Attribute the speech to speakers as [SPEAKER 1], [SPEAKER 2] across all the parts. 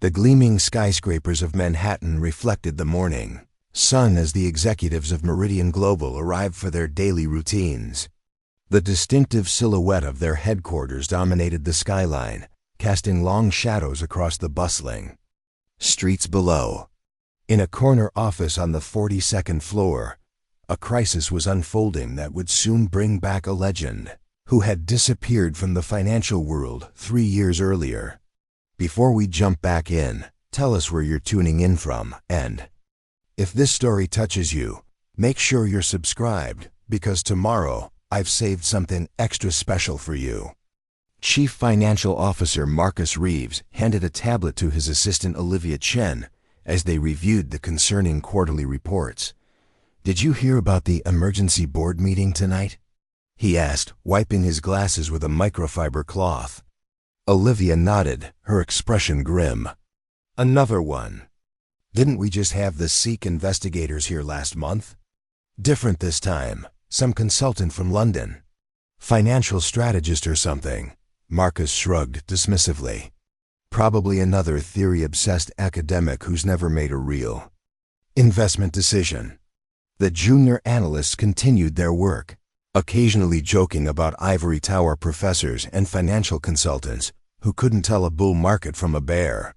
[SPEAKER 1] The gleaming skyscrapers of Manhattan reflected the morning sun as the executives of Meridian Global arrived for their daily routines. The distinctive silhouette of their headquarters dominated the skyline, casting long shadows across the bustling streets below. In a corner office on the 42nd floor, a crisis was unfolding that would soon bring back a legend who had disappeared from the financial world 3 years earlier. Before we jump back in, tell us where you're tuning in from, and if this story touches you, make sure you're subscribed, because tomorrow I've saved something extra special for you. Chief Financial Officer Marcus Reeves handed a tablet to his assistant Olivia Chen as they reviewed the concerning quarterly reports. "Did you hear about the emergency board meeting tonight?" he asked, wiping his glasses with a microfiber cloth. Olivia nodded, her expression grim. "Another one. Didn't we just have the Sikh investigators here last month?" "Different this time. Some consultant from London. Financial strategist or something." Marcus shrugged dismissively. "Probably another theory-obsessed academic who's never made a real investment decision." The junior analysts continued their work, occasionally joking about ivory tower professors and financial consultants who couldn't tell a bull market from a bear.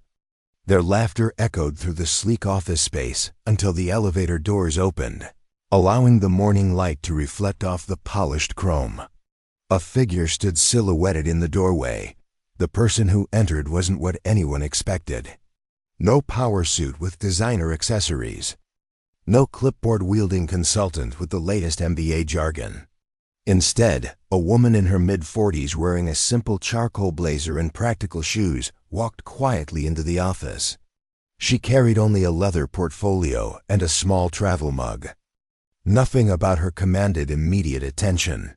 [SPEAKER 1] Their laughter echoed through the sleek office space until the elevator doors opened, allowing the morning light to reflect off the polished chrome. A figure stood silhouetted in the doorway. The person who entered wasn't what anyone expected. No power suit with designer accessories. No clipboard-wielding consultant with the latest MBA jargon. Instead, a woman in her mid-40s wearing a simple charcoal blazer and practical shoes walked quietly into the office. She carried only a leather portfolio and a small travel mug. Nothing about her commanded immediate attention.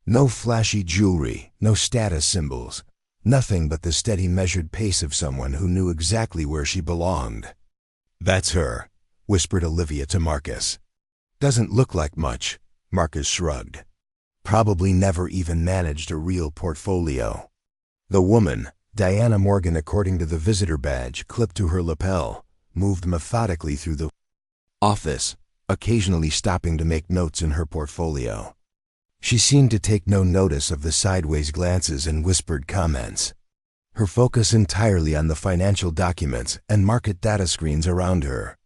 [SPEAKER 1] No flashy jewelry, no status symbols, nothing but the steady measured pace of someone who knew exactly where she belonged. "That's her," whispered Olivia to Marcus. "Doesn't look like much," Marcus shrugged. "Probably never even managed a real portfolio." The woman, Diana Morgan according to the visitor badge clipped to her lapel, moved methodically through the office, occasionally stopping to make notes in her portfolio. She seemed to take no notice of the sideways glances and whispered comments, her focus entirely on the financial documents and market data screens around her.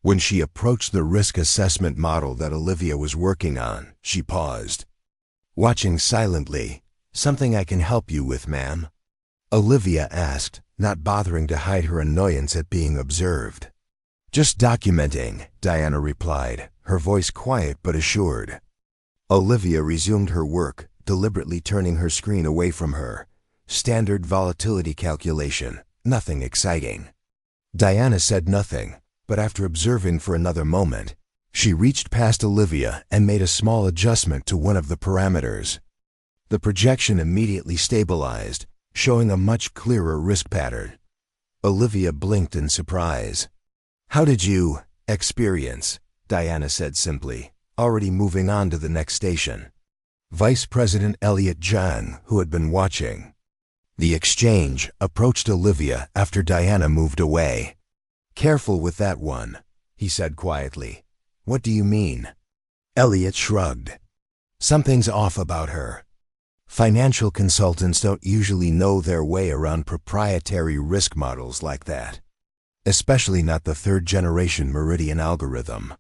[SPEAKER 1] When she approached the risk assessment model that Olivia was working on, she paused. Watching silently, "Something I can help you with, ma'am?" Olivia asked, not bothering to hide her annoyance at being observed. "Just documenting," Diana replied, her voice quiet but assured. Olivia resumed her work, deliberately turning her screen away from her. Standard volatility calculation, nothing exciting. Diana said nothing, but after observing for another moment, she reached past Olivia and made a small adjustment to one of the parameters. The projection immediately stabilized, showing a much clearer risk pattern. Olivia blinked in surprise. "How did you experience?" Diana said simply, already moving on to the next station. Vice President Olivia Chen, who had been watching the exchange, approached Olivia after Diana moved away. "Careful with that one," he said quietly. "What do you mean?" Elliot shrugged. "Something's off about her. Financial consultants don't usually know their way around proprietary risk models like that. Especially not the third-generation Meridian algorithm."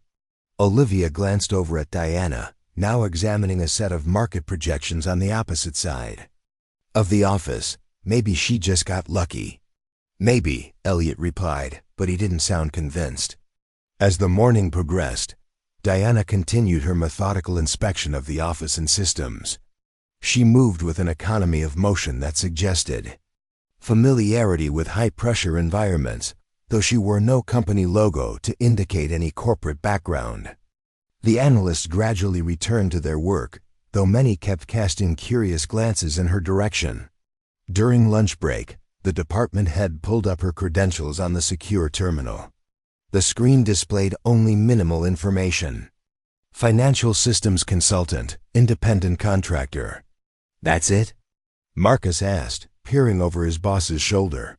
[SPEAKER 1] Olivia glanced over at Diana, now examining a set of market projections on the opposite side of the office. "Maybe she just got lucky." "Maybe," Elliot replied, but he didn't sound convinced. As the morning progressed, Diana continued her methodical inspection of the office and systems. She moved with an economy of motion that suggested familiarity with high-pressure environments, though she wore no company logo to indicate any corporate background. The analysts gradually returned to their work, though many kept casting curious glances in her direction. During lunch break, the department head pulled up her credentials on the secure terminal. The screen displayed only minimal information. "Financial systems consultant, independent contractor." "That's it?" Marcus asked, peering over his boss's shoulder.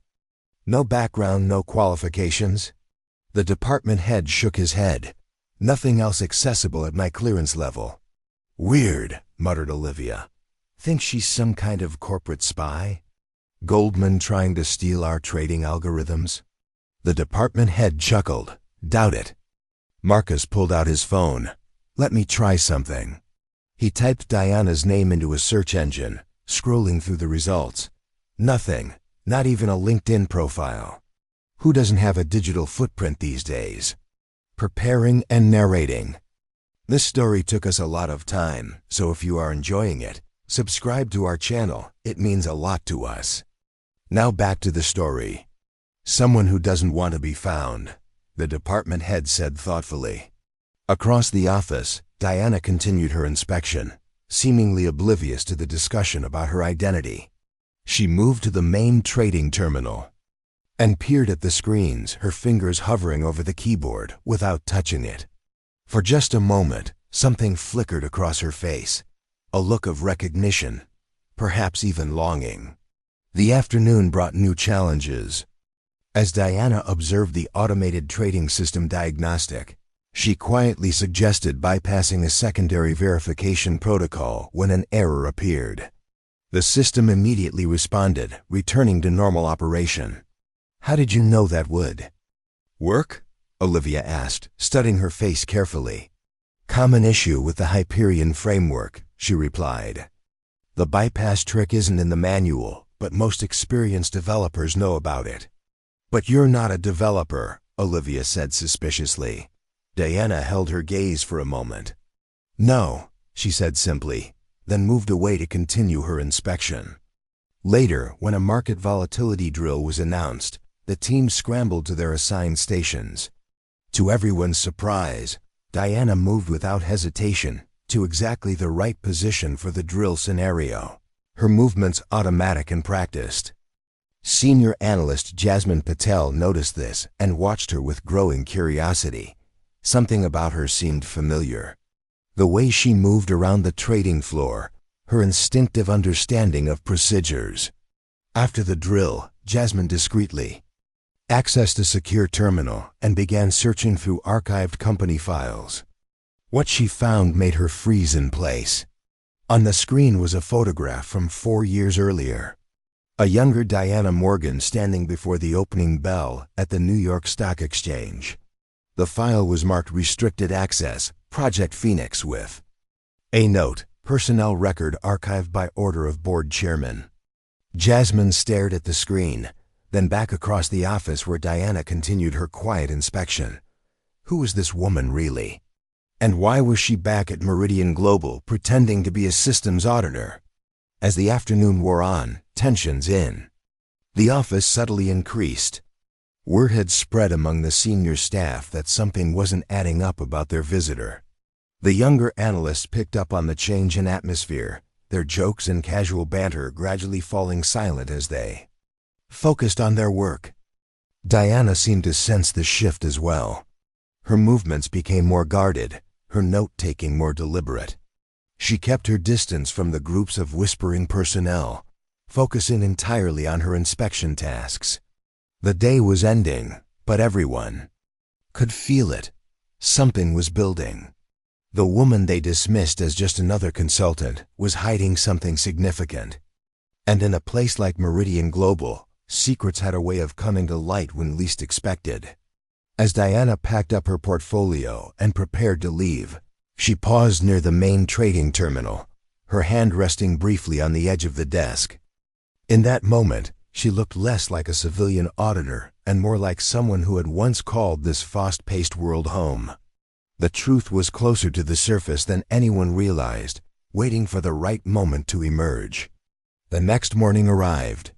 [SPEAKER 1] No background, no qualifications? The department head shook his head. Nothing else accessible at my clearance level. Weird, muttered Olivia. Think she's some kind of corporate spy? Goldman trying to steal our trading algorithms? The department head chuckled. Doubt it. Marcus pulled out his phone. Let me try something. He typed Diana's name into a search engine, scrolling through the results. Nothing, not even a LinkedIn profile. Who doesn't have a digital footprint these days? Preparing and narrating. This story took us a lot of time, so if you are enjoying it, subscribe to our channel. It means a lot to us. Now back to the story. Someone who doesn't want to be found, the department head said thoughtfully. Across the office, Diana continued her inspection, seemingly oblivious to the discussion about her identity. She moved to the main trading terminal and peered at the screens, her fingers hovering over the keyboard without touching it. For just a moment, something flickered across her face, a look of recognition, perhaps even longing. The afternoon brought new challenges. As Diana observed the automated trading system diagnostic, she quietly suggested bypassing a secondary verification protocol when an error appeared. The system immediately responded, returning to normal operation. How did you know that would work? Olivia asked, studying her face carefully. Common issue with the Hyperion framework, she replied. The bypass trick isn't in the manual, but most experienced developers know about it. But you're not a developer, Olivia said suspiciously. Diana held her gaze for a moment. No, she said simply, then moved away to continue her inspection. Later, when a market volatility drill was announced, the team scrambled to their assigned stations. To everyone's surprise, Diana moved without hesitation to exactly the right position for the drill scenario, her movements automatic and practiced. Senior analyst Jasmine Patel noticed this and watched her with growing curiosity. Something about her seemed familiar. The way she moved around the trading floor, her instinctive understanding of procedures. After the drill, Jasmine discreetly accessed a secure terminal and began searching through archived company files. What she found made her freeze in place. On the screen was a photograph from 4 years earlier. A younger Diana Morgan standing before the opening bell at the New York Stock Exchange. The file was marked Restricted Access, Project Phoenix with a note, personnel record archived by order of board chairman. Jasmine stared at the screen, then back across the office where Diana continued her quiet inspection. Who was this woman really? And why was she back at Meridian Global pretending to be a systems auditor? As the afternoon wore on, tensions in the office subtly increased. Word had spread among the senior staff that something wasn't adding up about their visitor. The younger analysts picked up on the change in atmosphere, their jokes and casual banter gradually falling silent as they focused on their work. Diana seemed to sense the shift as well. Her movements became more guarded, her note-taking more deliberate. She kept her distance from the groups of whispering personnel, focusing entirely on her inspection tasks. The day was ending, but everyone could feel it. Something was building. The woman they dismissed as just another consultant was hiding something significant. And in a place like Meridian Global, secrets had a way of coming to light when least expected. As Diana packed up her portfolio and prepared to leave, she paused near the main trading terminal, her hand resting briefly on the edge of the desk. In that moment, she looked less like a civilian auditor and more like someone who had once called this fast-paced world home. The truth was closer to the surface than anyone realized, waiting for the right moment to emerge. The next morning arrived,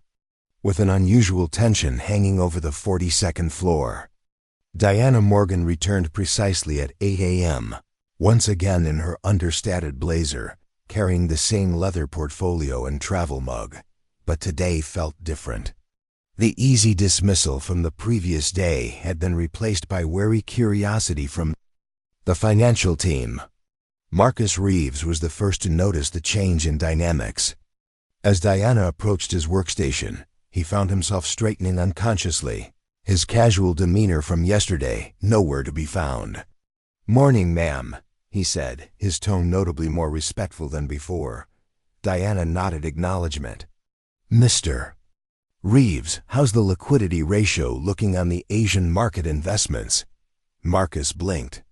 [SPEAKER 1] with an unusual tension hanging over the 42nd floor. Diana Morgan returned precisely at 8 a.m., once again in her understated blazer, carrying the same leather portfolio and travel mug. But today felt different. The easy dismissal from the previous day had been replaced by wary curiosity from the financial team. Marcus Reeves was the first to notice the change in dynamics. As Diana approached his workstation, He found himself straightening unconsciously, his casual demeanor from yesterday nowhere to be found. "Morning, ma'am," he said, his tone notably more respectful than before. Diana nodded acknowledgement. "Mr. Reeves, how's the liquidity ratio looking on the Asian market investments?" Marcus blinked.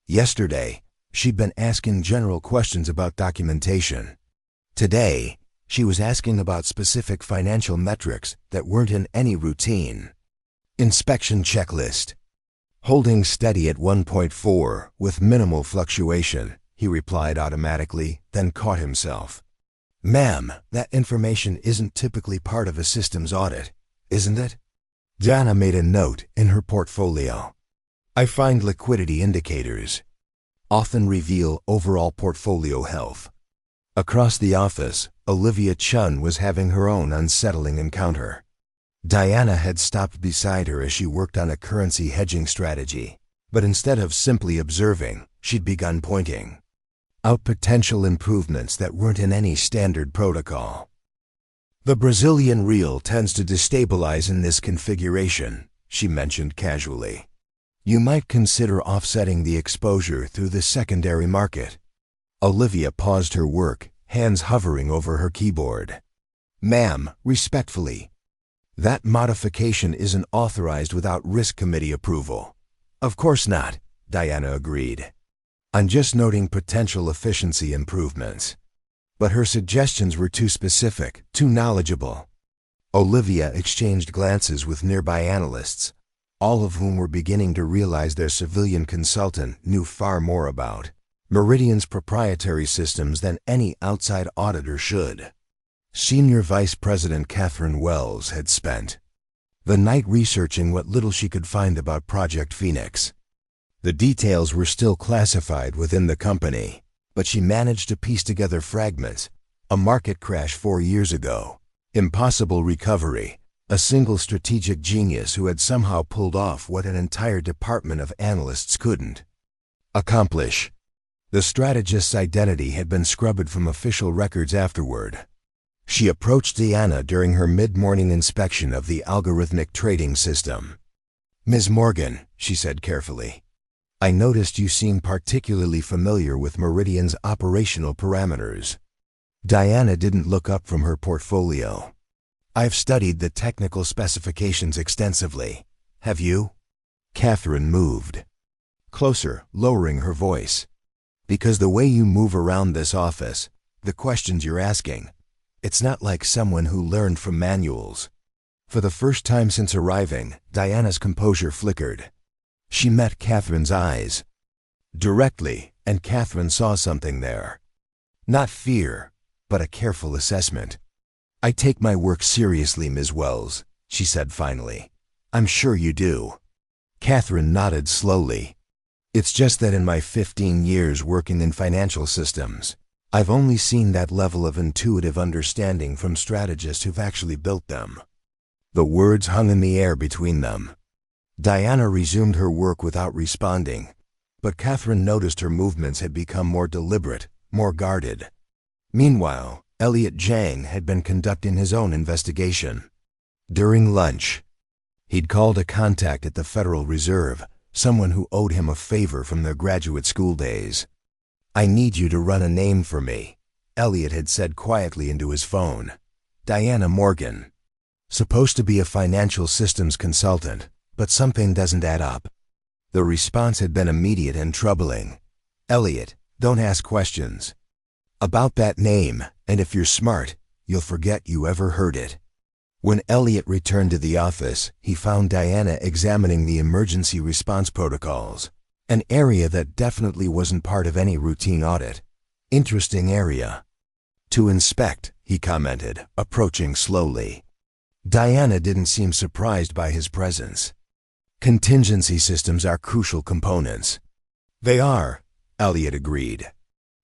[SPEAKER 1] Yesterday, she'd been asking general questions about documentation. Today, she was asking about specific financial metrics that weren't in any routine. Inspection checklist. "Holding steady at 1.4 with minimal fluctuation," he replied automatically, then caught himself. "Ma'am, that information isn't typically part of a systems audit, isn't it?" Diana made a note in her portfolio. "I find liquidity indicators often reveal overall portfolio health." Across the office, Olivia Chen was having her own unsettling encounter. Diana had stopped beside her as she worked on a currency hedging strategy, but instead of simply observing, she'd begun pointing out potential improvements that weren't in any standard protocol. "The Brazilian real tends to destabilize in this configuration," she mentioned casually. "You might consider offsetting the exposure through the secondary market." Olivia paused her work, hands hovering over her keyboard. "Ma'am, respectfully, that modification isn't authorized without risk committee approval." "Of course not," Diana agreed. "I'm just noting potential efficiency improvements." But her suggestions were too specific, too knowledgeable. Olivia exchanged glances with nearby analysts, all of whom were beginning to realize their civilian consultant knew far more about Meridian's proprietary systems than any outside auditor should. Senior Vice President Catherine Wells had spent the night researching what little she could find about Project Phoenix. The details were still classified within the company, but she managed to piece together fragments: a market crash 4 years ago, impossible recovery, a single strategic genius who had somehow pulled off what an entire department of analysts couldn't accomplish. The strategist's identity had been scrubbed from official records afterward. She approached Diana during her mid-morning inspection of the algorithmic trading system. "Ms. Morgan," she said carefully, "I noticed you seem particularly familiar with Meridian's operational parameters." Diana didn't look up from her portfolio. "I've studied the technical specifications extensively. Have you?" Catherine moved closer, lowering her voice. "Because the way you move around this office, the questions you're asking, it's not like someone who learned from manuals." For the first time since arriving, Diana's composure flickered. She met Catherine's eyes directly, and Catherine saw something there. Not fear, but a careful assessment. "I take my work seriously, Ms. Wells," she said finally. "I'm sure you do." Catherine nodded slowly. "It's just that in my 15 years working in financial systems, I've only seen that level of intuitive understanding from strategists who've actually built them." The words hung in the air between them. Diana resumed her work without responding, but Catherine noticed her movements had become more deliberate, more guarded. Meanwhile, Elliot Zhang had been conducting his own investigation. During lunch, he'd called a contact at the Federal Reserve, someone who owed him a favor from their graduate school days. "I need you to run a name for me," Elliot had said quietly into his phone. "Diana Morgan. Supposed to be a financial systems consultant, but something doesn't add up." The response had been immediate and troubling. "Elliot, don't ask questions about that name, and if you're smart, you'll forget you ever heard it." When Elliot returned to the office, he found Diana examining the emergency response protocols, an area that definitely wasn't part of any routine audit. "Interesting area to inspect," he commented, approaching slowly. Diana didn't seem surprised by his presence. "Contingency systems are crucial components." "They are," Elliot agreed.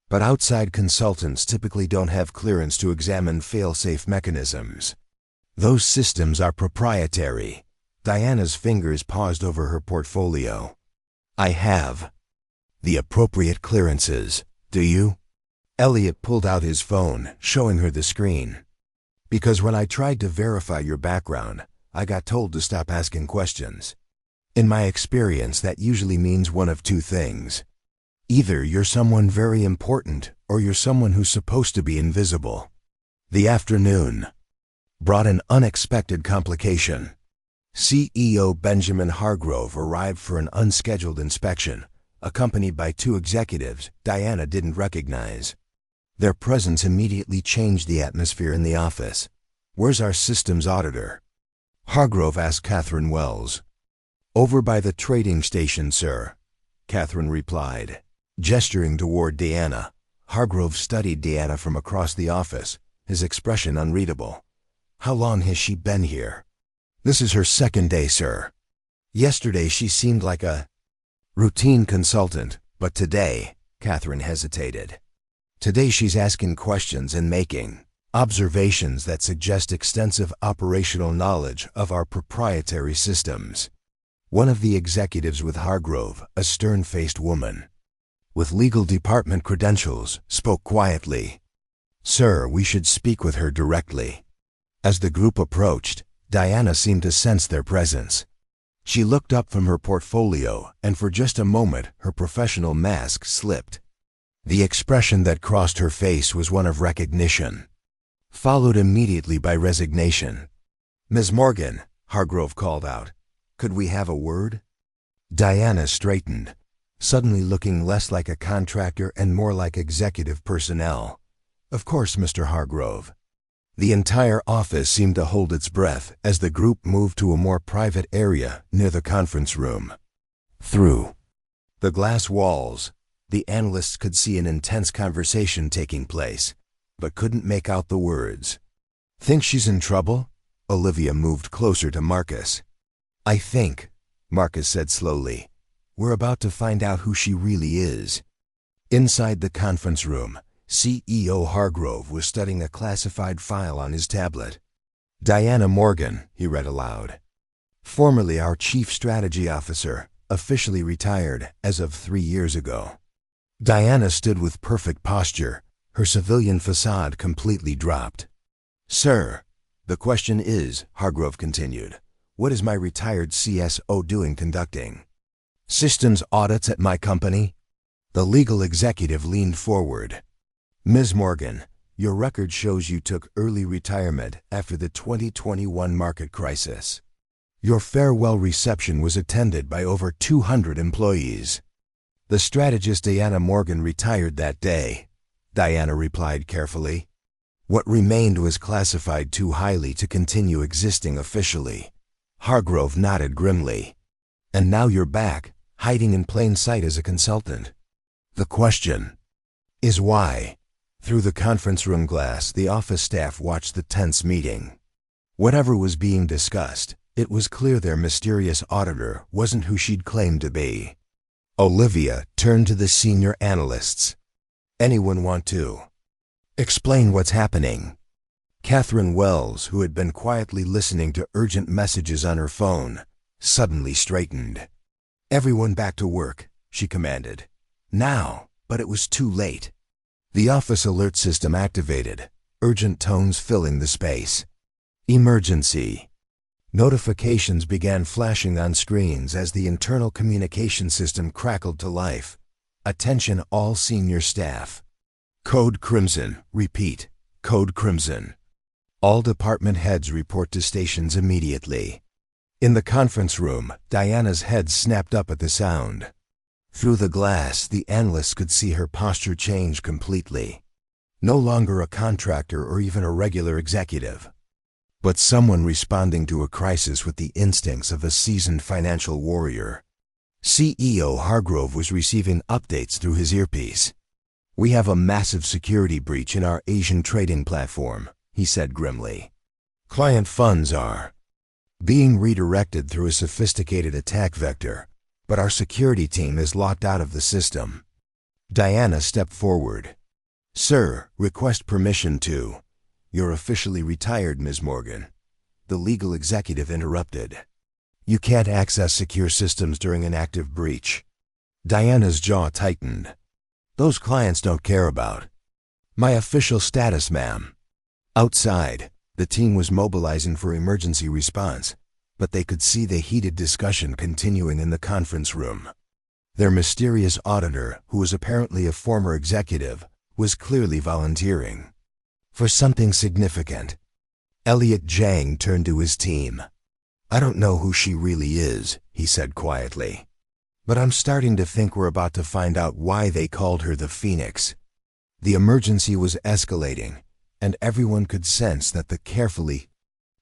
[SPEAKER 1] "But outside consultants typically don't have clearance to examine fail-safe mechanisms. Those systems are proprietary." Diana's fingers paused over her portfolio. "I have the appropriate clearances, do you?" Elliot pulled out his phone, showing her the screen. Because when I tried to verify your background, I got told to stop asking questions. In my experience, that usually means one of two things. Either you're someone very important, or you're someone who's supposed to be invisible. The afternoon brought an unexpected complication. CEO Benjamin Hargrove arrived for an unscheduled inspection, accompanied by two executives Diana didn't recognize. Their presence immediately changed the atmosphere in the office. "Where's our systems auditor?" Hargrove asked Catherine Wells. "Over by the trading station, sir," Catherine replied. Gesturing toward Diana, Hargrove studied Diana from across the office, his expression unreadable. "How long has she been here?" "This is her second day, sir. Yesterday she seemed like a routine consultant, but today," Catherine hesitated. "Today she's asking questions and making observations that suggest extensive operational knowledge of our proprietary systems." One of the executives with Hargrove, a stern-faced woman with legal department credentials, spoke quietly. "Sir, we should speak with her directly." As the group approached, Diana seemed to sense their presence. She looked up from her portfolio, and for just a moment her professional mask slipped. The expression that crossed her face was one of recognition, followed immediately by resignation. "Ms. Morgan," Hargrove called out, "could we have a word?" Diana straightened, suddenly looking less like a contractor and more like executive personnel. "Of course, Mr. Hargrove." The entire office seemed to hold its breath as the group moved to a more private area near the conference room. Through the glass walls, the analysts could see an intense conversation taking place, but couldn't make out the words. "Think she's in trouble?" Olivia moved closer to Marcus. "I think," Marcus said slowly, "we're about to find out who she really is." Inside the conference room, CEO Hargrove was studying a classified file on his tablet. "Diana Morgan," he read aloud. "Formerly our Chief Strategy Officer, officially retired as of 3 years ago." Diana stood with perfect posture, her civilian facade completely dropped. "Sir, the question is," Hargrove continued, "what is my retired CSO doing conducting systems audits at my company?" The legal executive leaned forward. "Ms. Morgan, your record shows you took early retirement after the 2021 market crisis. Your farewell reception was attended by over 200 employees. The strategist Diana Morgan retired that day," Diana replied carefully. "What remained was classified too highly to continue existing officially." Hargrove nodded grimly. "And now you're back, hiding in plain sight as a consultant. The question is why?" Through the conference room glass, the office staff watched the tense meeting. Whatever was being discussed, it was clear their mysterious auditor wasn't who she'd claimed to be. Olivia turned to the senior analysts. "Anyone want to explain what's happening?" Catherine Wells, who had been quietly listening to urgent messages on her phone, suddenly straightened. "Everyone back to work," she commanded. "Now!" But it was too late. The office alert system activated, urgent tones filling the space. "Emergency." Notifications began flashing on screens as the internal communication system crackled to life. "Attention all senior staff. Code Crimson. Repeat. Code Crimson. All department heads report to stations immediately." In the conference room, Diana's head snapped up at the sound. Through the glass, the analysts could see her posture change completely. No longer a contractor or even a regular executive, but someone responding to a crisis with the instincts of a seasoned financial warrior. CEO Hargrove was receiving updates through his earpiece. "We have a massive security breach in our Asian trading platform," he said grimly. "Client funds are being redirected through a sophisticated attack vector, but our security team is locked out of the system." Diana stepped forward. "Sir, request permission to—" "You're officially retired, Ms. Morgan," the legal executive interrupted. "You can't access secure systems during an active breach." Diana's jaw tightened. "Those clients don't care about my official status, ma'am." Outside, The team was mobilizing for emergency response, but they could see the heated discussion continuing in the conference room. Their mysterious auditor, who was apparently a former executive, was clearly volunteering for something significant. Elliot Zhang turned to his team. "I don't know who she really is," he said quietly, "but I'm starting to think we're about to find out why they called her the Phoenix." The emergency was escalating, and everyone could sense that the carefully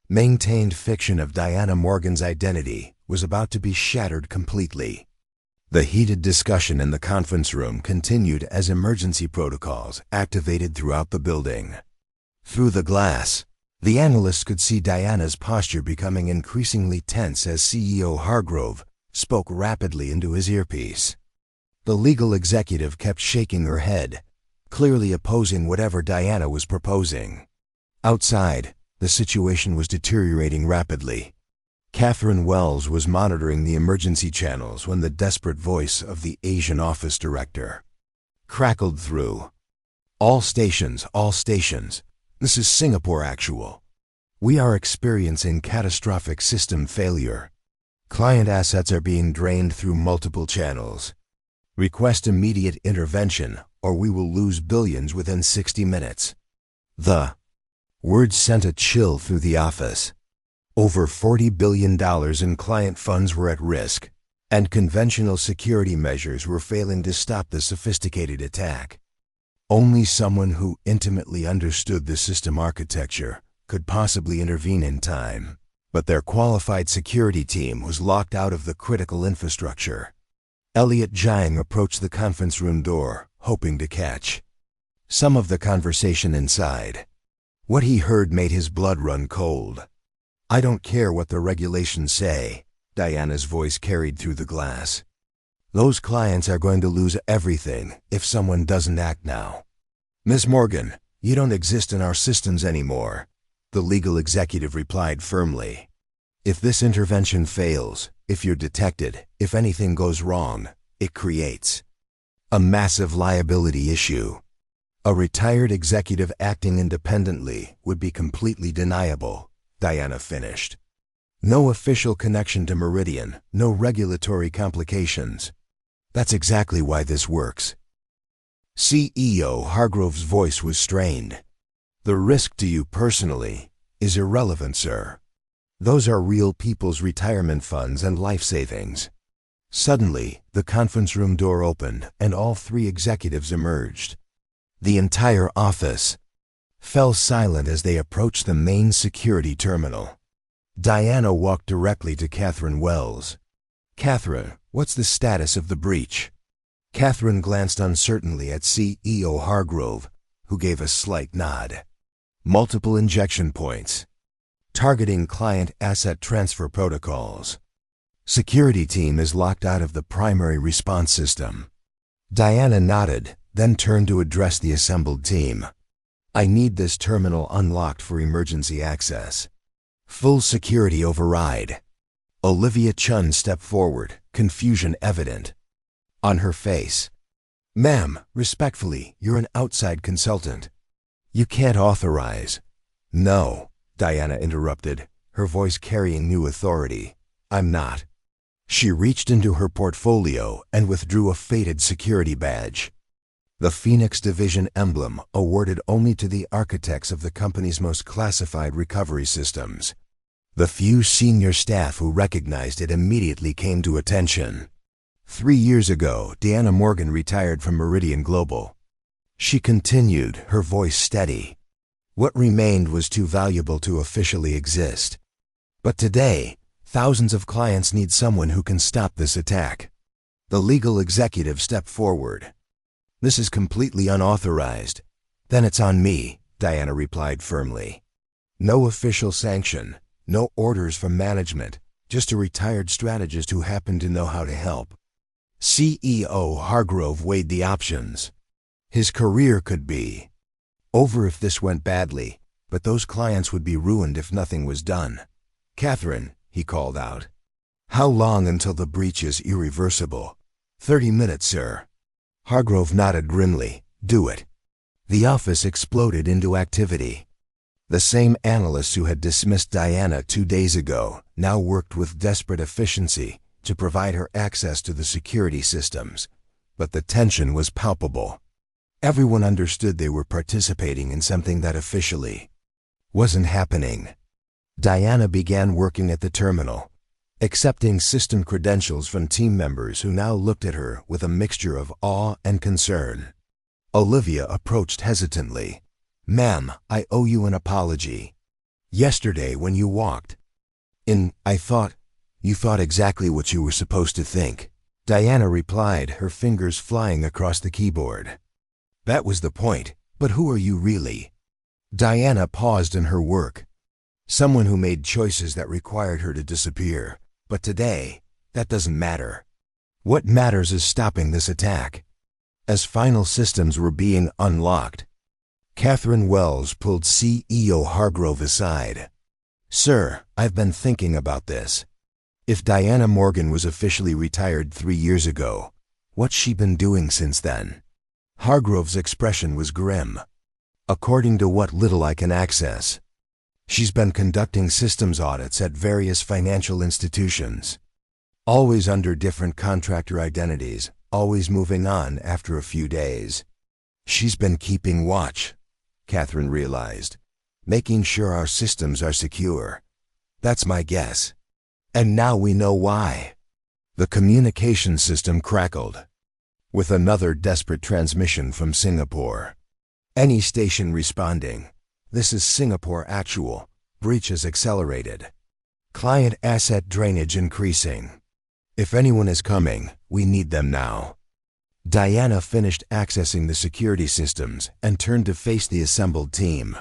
[SPEAKER 1] maintained fiction of Diana Morgan's identity was about to be shattered completely. The heated discussion in the conference room continued as emergency protocols activated throughout the building. Through the glass, the analysts could see Diana's posture becoming increasingly tense as CEO Hargrove spoke rapidly into his earpiece. The legal executive kept shaking her head, clearly opposing whatever Diana was proposing. Outside, the situation was deteriorating rapidly. Catherine Wells was monitoring the emergency channels when the desperate voice of the Asian office director crackled through. All stations, this is Singapore Actual. We are experiencing catastrophic system failure. Client assets are being drained through multiple channels. Request immediate intervention, or we will lose billions within 60 minutes. The words sent a chill through the office. Over $40 billion in client funds were at risk, and conventional security measures were failing to stop the sophisticated attack. Only someone who intimately understood the system architecture could possibly intervene in time, but their qualified security team was locked out of the critical infrastructure. Elliot Zhang approached the conference room door, hoping to catch some of the conversation inside. What he heard made his blood run cold. "I don't care what the regulations say," Diana's voice carried through the glass. "Those clients are going to lose everything if someone doesn't act now." "Miss Morgan, you don't exist in our systems anymore," the legal executive replied firmly. "If this intervention fails, if you're detected, if anything goes wrong, it creates a massive liability issue. A retired executive acting independently would be completely deniable," Diana finished. "No official connection to Meridian, no regulatory complications. That's exactly why this works." CEO Hargrove's voice was strained. "The risk to you personally is irrelevant, sir. Those are real people's retirement funds and life savings." Suddenly, the conference room door opened and all three executives emerged. The entire office fell silent as they approached the main security terminal. Diana walked directly to Catherine Wells. "Catherine, what's the status of the breach?" Catherine glanced uncertainly at CEO Hargrove, who gave a slight nod. "Multiple injection points. Targeting client asset transfer protocols. Security team is locked out of the primary response system." Diana nodded, then turned to address the assembled team. "I need this terminal unlocked for emergency access. Full security override." Olivia Chen stepped forward, confusion evident on her face. "Ma'am, respectfully, you're an outside consultant. You can't authorize." "No," Diana interrupted, her voice carrying new authority. "I'm not." She reached into her portfolio and withdrew a faded security badge. The Phoenix Division emblem awarded only to the architects of the company's most classified recovery systems. The few senior staff who recognized it immediately came to attention. 3 years ago, Diana Morgan retired from Meridian Global. She continued, her voice steady. What remained was too valuable to officially exist. But today, thousands of clients need someone who can stop this attack. The legal executive stepped forward. "This is completely unauthorized." "Then it's on me," Diana replied firmly. "No official sanction, no orders from management, just a retired strategist who happened to know how to help." CEO Hargrove weighed the options. His career could be over if this went badly, but those clients would be ruined if nothing was done. "Catherine," he called out. "How long until the breach is irreversible?" 30 minutes, sir." Hargrove nodded grimly. "Do it." The office exploded into activity. The same analysts who had dismissed Diana 2 days ago now worked with desperate efficiency to provide her access to the security systems, but the tension was palpable. Everyone understood they were participating in something that officially wasn't happening. Diana began working at the terminal, accepting system credentials from team members who now looked at her with a mixture of awe and concern. Olivia approached hesitantly. "Ma'am, I owe you an apology. Yesterday when you walked in, you thought exactly what you were supposed to think." Diana replied, her fingers flying across the keyboard. "That was the point, but who are you really?" Diana paused in her work. Someone who made choices that required her to disappear. But today, that doesn't matter. What matters is stopping this attack. As final systems were being unlocked, Catherine Wells pulled CEO Hargrove aside. "Sir, I've been thinking about this. If Diana Morgan was officially retired 3 years ago, what's she been doing since then?" Hargrove's expression was grim. "According to what little I can access, she's been conducting systems audits at various financial institutions, always under different contractor identities, always moving on after a few days. She's been keeping watch," Catherine realized, "making sure our systems are secure. That's my guess. And now we know why." The communication system crackled, with another desperate transmission from Singapore. "Any station responding. This is Singapore Actual. Breach is accelerated. Client asset drainage increasing. If anyone is coming, we need them now." Diana finished accessing the security systems and turned to face the assembled team.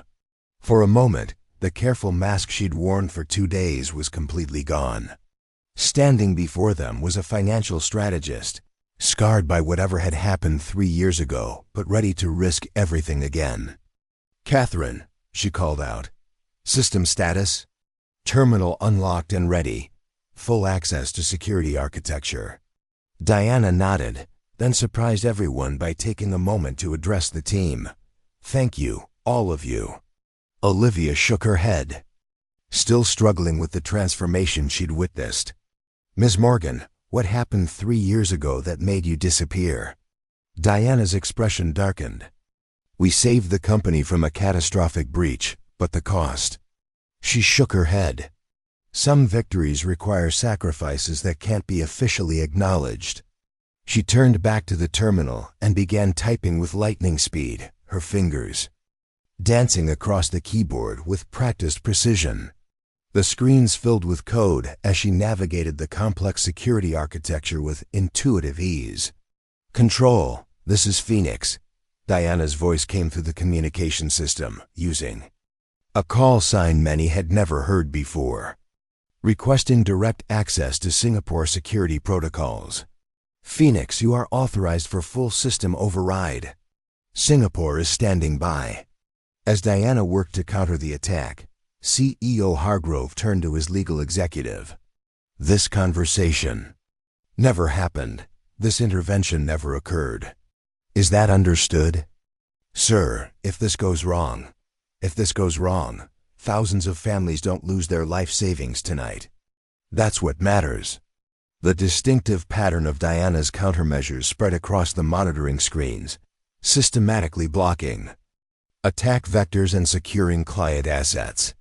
[SPEAKER 1] For a moment, the careful mask she'd worn for 2 days was completely gone. Standing before them was a financial strategist, scarred by whatever had happened 3 years ago, but ready to risk everything again. "Catherine," she called out. "System status?" "Terminal unlocked and ready. Full access to security architecture." Diana nodded, then surprised everyone by taking a moment to address the team. "Thank you, all of you." Olivia shook her head, still struggling with the transformation she'd witnessed. "Ms. Morgan, what happened 3 years ago that made you disappear?" Diana's expression darkened. "We saved the company from a catastrophic breach, but the cost." She shook her head. "Some victories require sacrifices that can't be officially acknowledged." She turned back to the terminal and began typing with lightning speed, her fingers dancing across the keyboard with practiced precision. The screens filled with code as she navigated the complex security architecture with intuitive ease. "Control, this is Phoenix." Diana's voice came through the communication system, using a call sign many had never heard before. "Requesting direct access to Singapore security protocols. Phoenix, you are authorized for full system override. Singapore is standing by." As Diana worked to counter the attack, CEO Hargrove turned to his legal executive. "This conversation never happened. This intervention never occurred. Is that understood?" "Sir, if this goes wrong, thousands of families don't lose their life savings tonight. That's what matters." The distinctive pattern of Diana's countermeasures spread across the monitoring screens, systematically blocking attack vectors and securing client assets.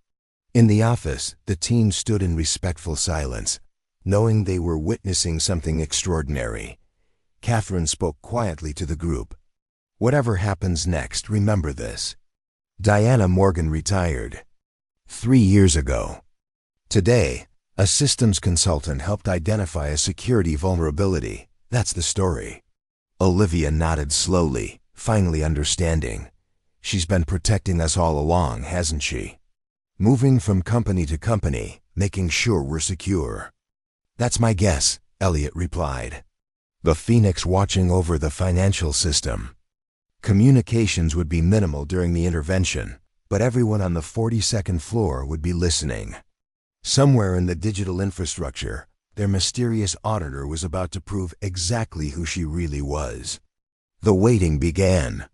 [SPEAKER 1] In the office, the team stood in respectful silence, knowing they were witnessing something extraordinary. Catherine spoke quietly to the group. "Whatever happens next, remember this. Diana Morgan retired 3 years ago. Today, a systems consultant helped identify a security vulnerability. That's the story." Olivia nodded slowly, finally understanding. "She's been protecting us all along, hasn't she? Moving from company to company, making sure we're secure." "That's my guess," Elliot replied. "The Phoenix watching over the financial system." Communications would be minimal during the intervention, but everyone on the 42nd floor would be listening. Somewhere in the digital infrastructure, their mysterious auditor was about to prove exactly who she really was. The waiting began.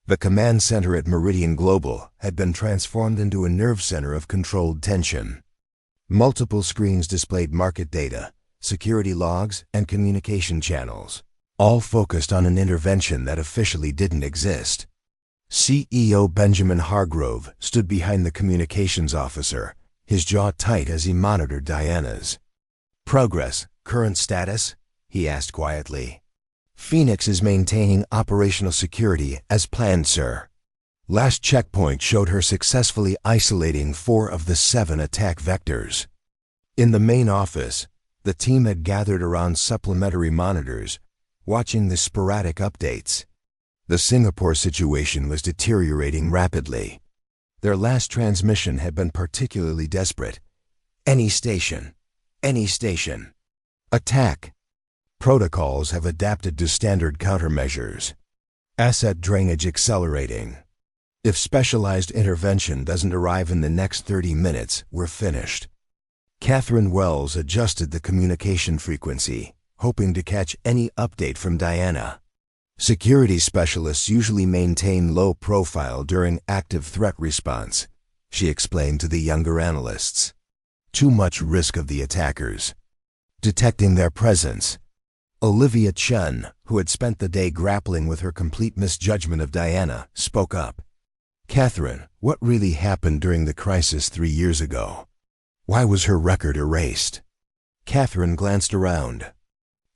[SPEAKER 1] The command center at Meridian Global had been transformed into a nerve center of controlled tension. Multiple screens displayed market data, security logs, and communication channels, all focused on an intervention that officially didn't exist. CEO Benjamin Hargrove stood behind the communications officer, his jaw tight as he monitored Diana's progress. Current status? He asked quietly. Phoenix is maintaining operational security as planned, sir. Last checkpoint showed her successfully isolating 4 of the 7 attack vectors. In the main office, the team had gathered around supplementary monitors, watching the sporadic updates. The Singapore situation was deteriorating rapidly. Their last transmission had been particularly desperate. Any station. Any station. Attack. Protocols have adapted to standard countermeasures. Asset drainage accelerating. If specialized intervention doesn't arrive in the next 30 minutes, we're finished. Catherine Wells adjusted the communication frequency, hoping to catch any update from Diana. Security specialists usually maintain low profile during active threat response, she explained to the younger analysts. Too much risk of the attackers. Detecting their presence. Olivia Chen, who had spent the day grappling with her complete misjudgment of Diana, spoke up. Catherine, what really happened during the crisis 3 years ago? Why was her record erased? Catherine glanced around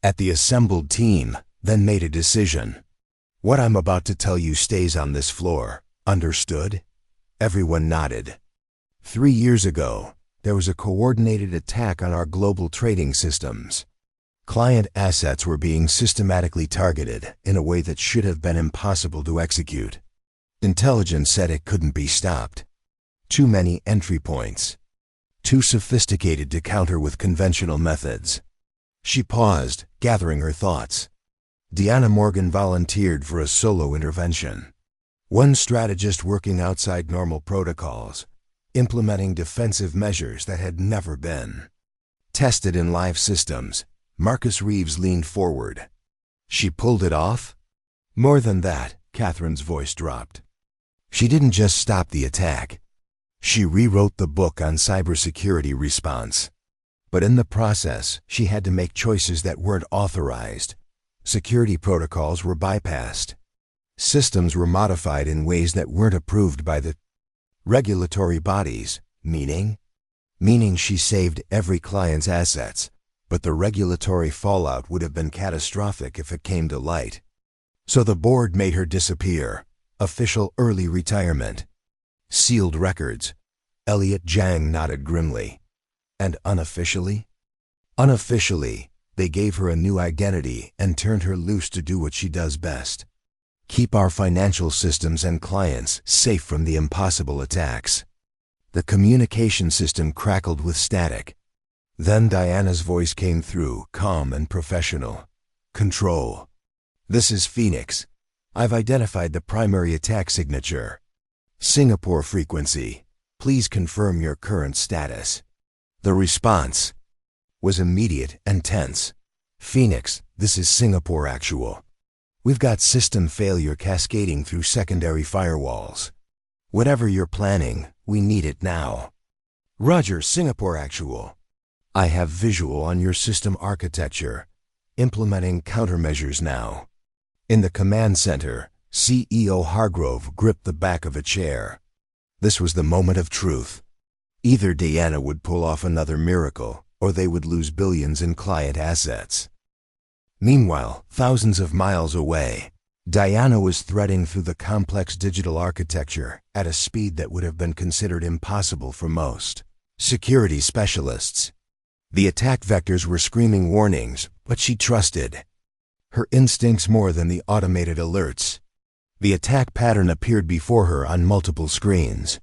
[SPEAKER 1] at the assembled team, then made a decision. What I'm about to tell you stays on this floor. Understood? Everyone nodded. 3 years ago, there was a coordinated attack on our global trading systems. Client assets were being systematically targeted in a way that should have been impossible to execute. Intelligence said it couldn't be stopped. Too many entry points. Too sophisticated to counter with conventional methods. She paused, gathering her thoughts. Deanna Morgan volunteered for a solo intervention. One strategist working outside normal protocols, implementing defensive measures that had never been tested in live systems. Marcus Reeves leaned forward. She pulled it off? More than that, Catherine's voice dropped. She didn't just stop the attack. She rewrote the book on cybersecurity response. But in the process, she had to make choices that weren't authorized. Security protocols were bypassed. Systems were modified in ways that weren't approved by the regulatory bodies. Meaning she saved every client's assets, but the regulatory fallout would have been catastrophic if it came to light. So the board made her disappear. Official early retirement. Sealed records. Elliot Jiang nodded grimly. And unofficially? Unofficially, they gave her a new identity and turned her loose to do what she does best. Keep our financial systems and clients safe from the impossible attacks. The communication system crackled with static. Then Diana's voice came through, calm and professional. Control. This is Phoenix. I've identified the primary attack signature. Singapore frequency. Please confirm your current status. The response was immediate and tense. Phoenix, this is Singapore actual. We've got system failure cascading through secondary firewalls. Whatever you're planning, we need it now. Roger, Singapore actual. I have visual on your system architecture. Implementing countermeasures now. In the command center, CEO Hargrove gripped the back of a chair. This was the moment of truth. Either Diana would pull off another miracle, or they would lose billions in client assets. Meanwhile, thousands of miles away, Diana was threading through the complex digital architecture at a speed that would have been considered impossible for most security specialists. The attack vectors were screaming warnings, but she trusted her instincts more than the automated alerts. The attack pattern appeared before her on multiple screens.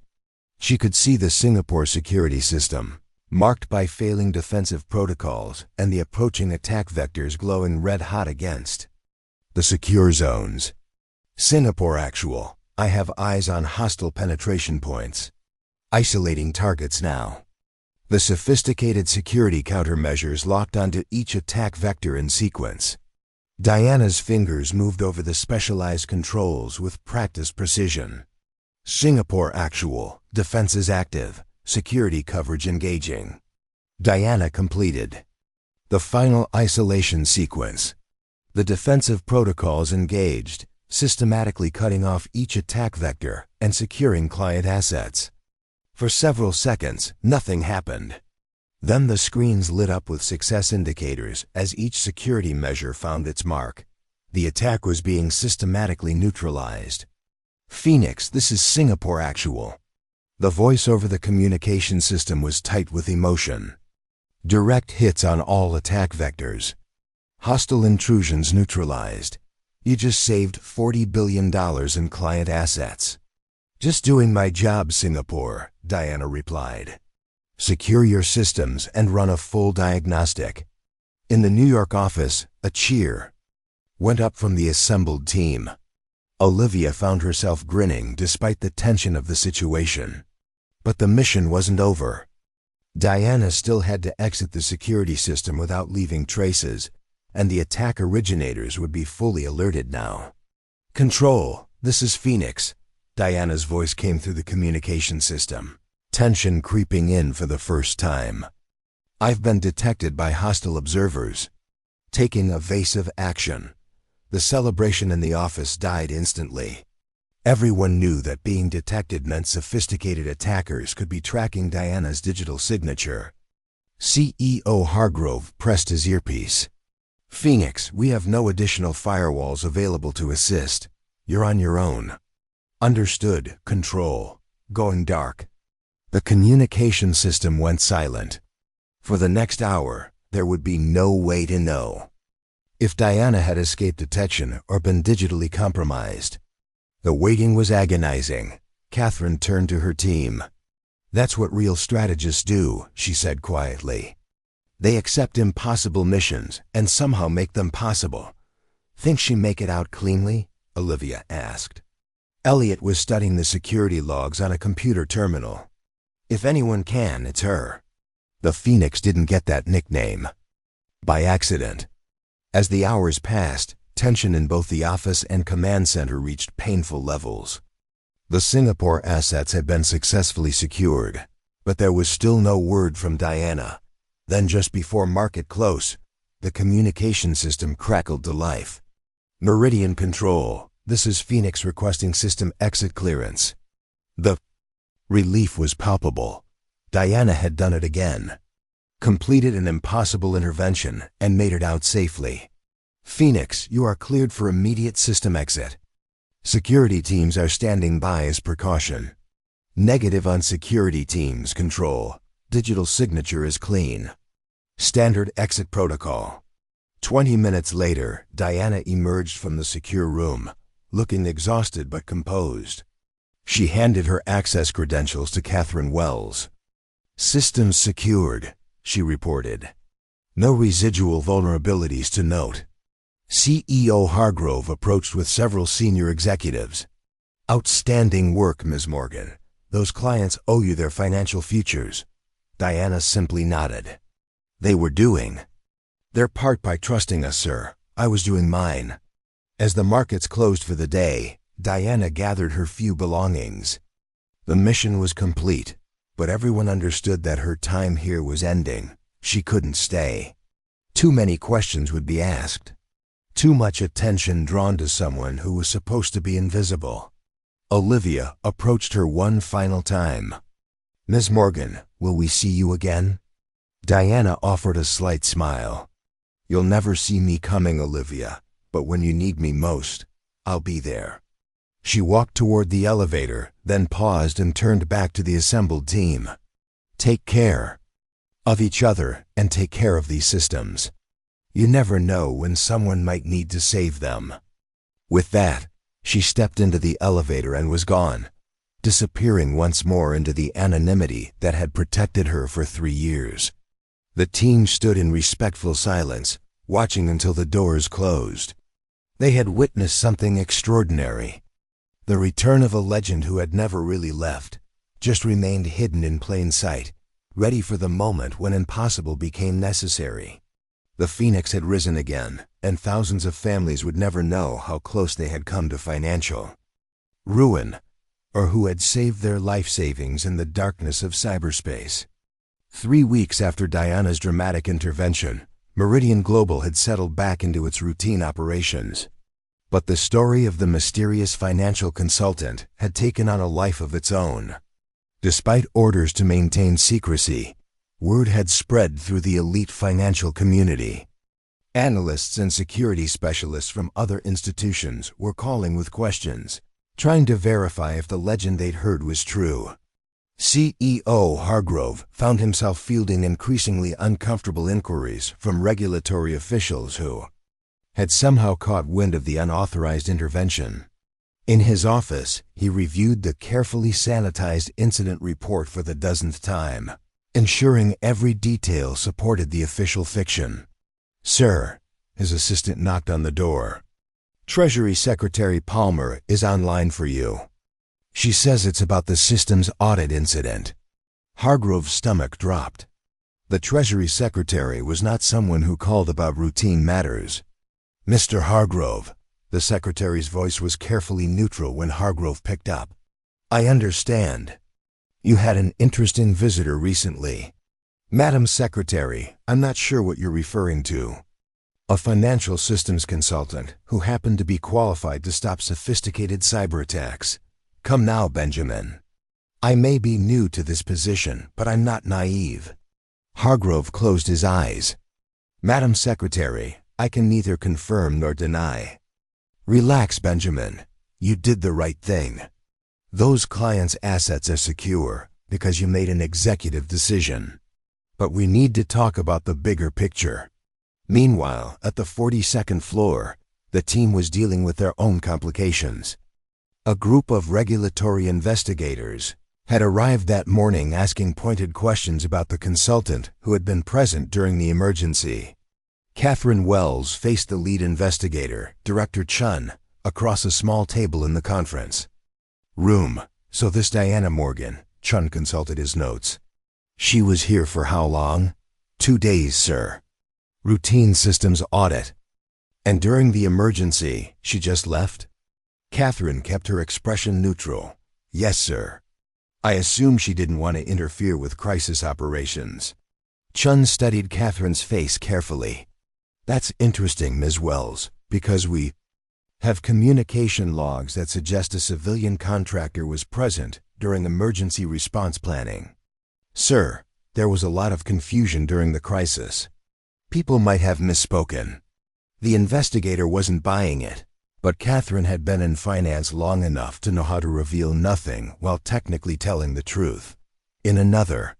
[SPEAKER 1] She could see the Singapore security system, marked by failing defensive protocols and the approaching attack vectors glowing red-hot against the secure zones. Singapore actual. I have eyes on hostile penetration points. Isolating targets now. The sophisticated security countermeasures locked onto each attack vector in sequence. Diana's fingers moved over the specialized controls with practiced precision. Singapore actual, defenses active, security coverage engaging. Diana completed. The final isolation sequence. The defensive protocols engaged, systematically cutting off each attack vector and securing client assets. For several seconds, nothing happened. Then the screens lit up with success indicators as each security measure found its mark. The attack was being systematically neutralized. Phoenix, this is Singapore actual. The voice over the communication system was tight with emotion. Direct hits on all attack vectors. Hostile intrusions neutralized. You just saved $40 billion in client assets. Just doing my job, Singapore, Diana replied. Secure your systems and run a full diagnostic. In the New York office, a cheer went up from the assembled team. Olivia found herself grinning despite the tension of the situation. But the mission wasn't over. Diana still had to exit the security system without leaving traces, and the attack originators would be fully alerted now. Control, this is Phoenix. Diana's voice came through the communication system, tension creeping in for the first time. I've been detected by hostile observers. Taking evasive action. The celebration in the office died instantly. Everyone knew that being detected meant sophisticated attackers could be tracking Diana's digital signature. CEO Hargrove pressed his earpiece. Phoenix, we have no additional firewalls available to assist. You're on your own. Understood, Control. Going dark. The communication system went silent. For the next hour, there would be no way to know if Diana had escaped detection or been digitally compromised. The waiting was agonizing. Catherine turned to her team. That's what real strategists do, she said quietly. They accept impossible missions and somehow make them possible. Think she'd make it out cleanly? Olivia asked. Elliot was studying the security logs on a computer terminal. If anyone can, it's her. The Phoenix didn't get that nickname by accident. As the hours passed, tension in both the office and command center reached painful levels. The Singapore assets had been successfully secured, but there was still no word from Diana. Then just before market close, the communication system crackled to life. Meridian Control, this is Phoenix requesting system exit clearance. The relief was palpable. Diana had done it again. Completed an impossible intervention and made it out safely. Phoenix, you are cleared for immediate system exit. Security teams are standing by as precaution. Negative on security teams, Control. Digital signature is clean. Standard exit protocol. 20 minutes later, Diana emerged from the secure room, looking exhausted but composed. She handed her access credentials to Catherine Wells. Systems secured, she reported. No residual vulnerabilities to note. CEO Hargrove approached with several senior executives. Outstanding work, Ms. Morgan. Those clients owe you their financial futures. Diana simply nodded. They were doing their part by trusting us, sir. I was doing mine. As the markets closed for the day, Diana gathered her few belongings. The mission was complete, but everyone understood that her time here was ending. She couldn't stay. Too many questions would be asked. Too much attention drawn to someone who was supposed to be invisible. Olivia approached her one final time. Ms. Morgan, will we see you again? Diana offered a slight smile. You'll never see me coming, Olivia, but when you need me most, I'll be there. She walked toward the elevator, then paused and turned back to the assembled team. Take care of each other and take care of these systems. You never know when someone might need to save them. With that, she stepped into the elevator and was gone, disappearing once more into the anonymity that had protected her for 3 years. The team stood in respectful silence, watching until the doors closed. They had witnessed something extraordinary. The return of a legend who had never really left, just remained hidden in plain sight, ready for the moment when impossible became necessary. The Phoenix had risen again, and thousands of families would never know how close they had come to financial ruin, or who had saved their life savings in the darkness of cyberspace. 3 weeks after Diana's dramatic intervention, Meridian Global had settled back into its routine operations. But the story of the mysterious financial consultant had taken on a life of its own. Despite orders to maintain secrecy, word had spread through the elite financial community. Analysts and security specialists from other institutions were calling with questions, trying to verify if the legend they'd heard was true. CEO Hargrove found himself fielding increasingly uncomfortable inquiries from regulatory officials who had somehow caught wind of the unauthorized intervention. In his office, he reviewed the carefully sanitized incident report for the dozenth time, ensuring every detail supported the official fiction. "Sir," his assistant knocked on the door. "Treasury Secretary Palmer is online for you. She says it's about the systems audit incident." Hargrove's stomach dropped. The Treasury Secretary was not someone who called about routine matters. "Mr. Hargrove," the Secretary's voice was carefully neutral when Hargrove picked up. "I understand. You had an interesting visitor recently." "Madam Secretary, I'm not sure what you're referring to." "A financial systems consultant who happened to be qualified to stop sophisticated cyber attacks. Come now, Benjamin. I may be new to this position, but I'm not naive." Hargrove closed his eyes. "Madam Secretary, I can neither confirm nor deny." "Relax, Benjamin. You did the right thing. Those clients' assets are secure because you made an executive decision. But we need to talk about the bigger picture." Meanwhile, at the 42nd floor, the team was dealing with their own complications. A group of regulatory investigators had arrived that morning asking pointed questions about the consultant who had been present during the emergency. Catherine Wells faced the lead investigator, Director Chen, across a small table in the conference room. "So this Diana Morgan," Chen consulted his notes. "She was here for how long?" "2 days, sir. Routine systems audit." "And during the emergency, she just left?" Catherine kept her expression neutral. "Yes, sir. I assume she didn't want to interfere with crisis operations." Chun studied Catherine's face carefully. "That's interesting, Ms. Wells, because we have communication logs that suggest a civilian contractor was present during emergency response planning." "Sir, there was a lot of confusion during the crisis. People might have misspoken." The investigator wasn't buying it, but Catherine had been in finance long enough to know how to reveal nothing while technically telling the truth. In another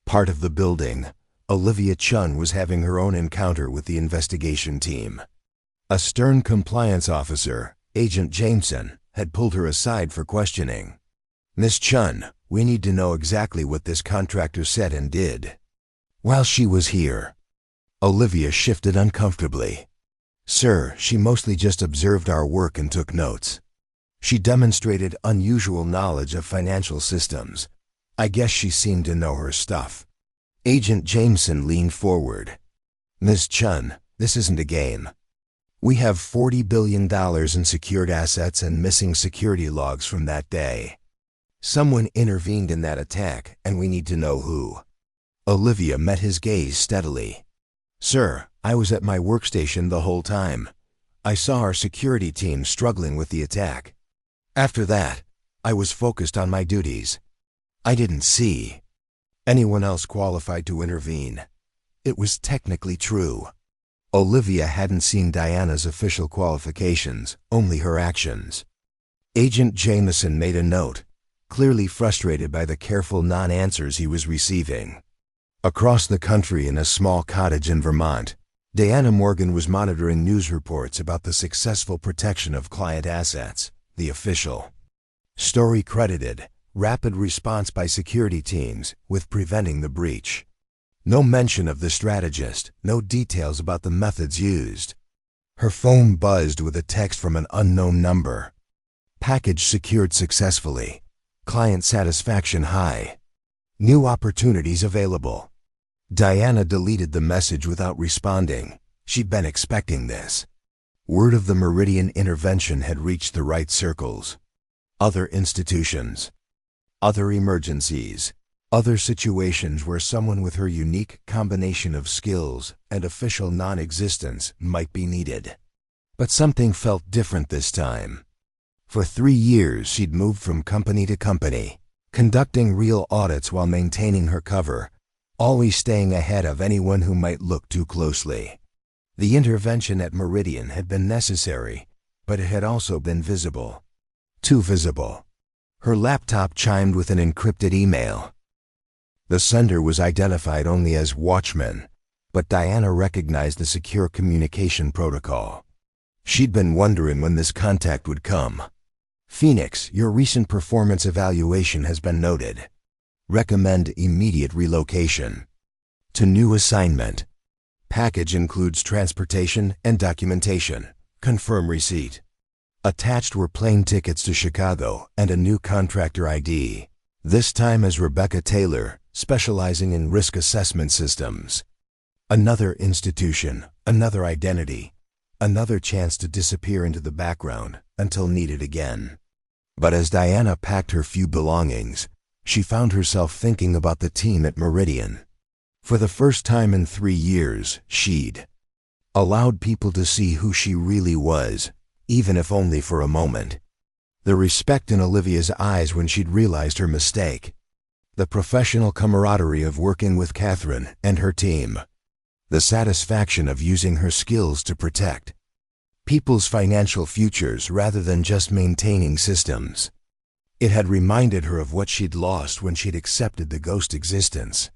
[SPEAKER 1] part of the building, Olivia Chen was having her own encounter with the investigation team. A stern compliance officer, Agent Jameson, had pulled her aside for questioning. "Miss Chen, we need to know exactly what this contractor said and did while she was here." Olivia shifted uncomfortably. "Sir, she mostly just observed our work and took notes. She demonstrated unusual knowledge of financial systems. I guess she seemed to know her stuff." Agent Jameson leaned forward. "Ms. Chen, this isn't a game. We have $40 billion in secured assets and missing security logs from that day. Someone intervened in that attack, and we need to know who." Olivia met his gaze steadily. "Sir, I was at my workstation the whole time. I saw our security team struggling with the attack. After that, I was focused on my duties. I didn't see anyone else qualified to intervene." It was technically true. Olivia hadn't seen Diana's official qualifications, only her actions. Agent Jameson made a note, clearly frustrated by the careful non-answers he was receiving. Across the country in a small cottage in Vermont, Diana Morgan was monitoring news reports about the successful protection of client assets. The official story credited rapid response by security teams with preventing the breach. No mention of the strategist, no details about the methods used. Her phone buzzed with a text from an unknown number. "Package secured successfully. Client satisfaction high. New opportunities available." Diana deleted the message without responding. She'd been expecting this. Word of the Meridian intervention had reached the right circles. Other institutions, other emergencies, other situations where someone with her unique combination of skills and official non-existence might be needed. But something felt different this time. For 3 years she'd moved from company to company, conducting real audits while maintaining her cover, always staying ahead of anyone who might look too closely. The intervention at Meridian had been necessary, but it had also been visible. Too visible. Her laptop chimed with an encrypted email. The sender was identified only as Watchman, but Diana recognized the secure communication protocol. She'd been wondering when this contact would come. Phoenix, your recent performance evaluation has been noted. Recommend immediate relocation. To new assignment. Package includes transportation and documentation. Confirm receipt. Attached were plane tickets to Chicago and a new contractor ID. This time as Rebecca Taylor, specializing in risk assessment systems. Another institution, another identity, another chance to disappear into the background until needed again. But as Diana packed her few belongings, she found herself thinking about the team at Meridian. For the first time in 3 years, she'd allowed people to see who she really was, even if only for a moment. The respect in Olivia's eyes when she'd realized her mistake. The professional camaraderie of working with Catherine and her team. The satisfaction of using her skills to protect people's financial futures rather than just maintaining systems. It had reminded her of what she'd lost when she'd accepted the ghost existence.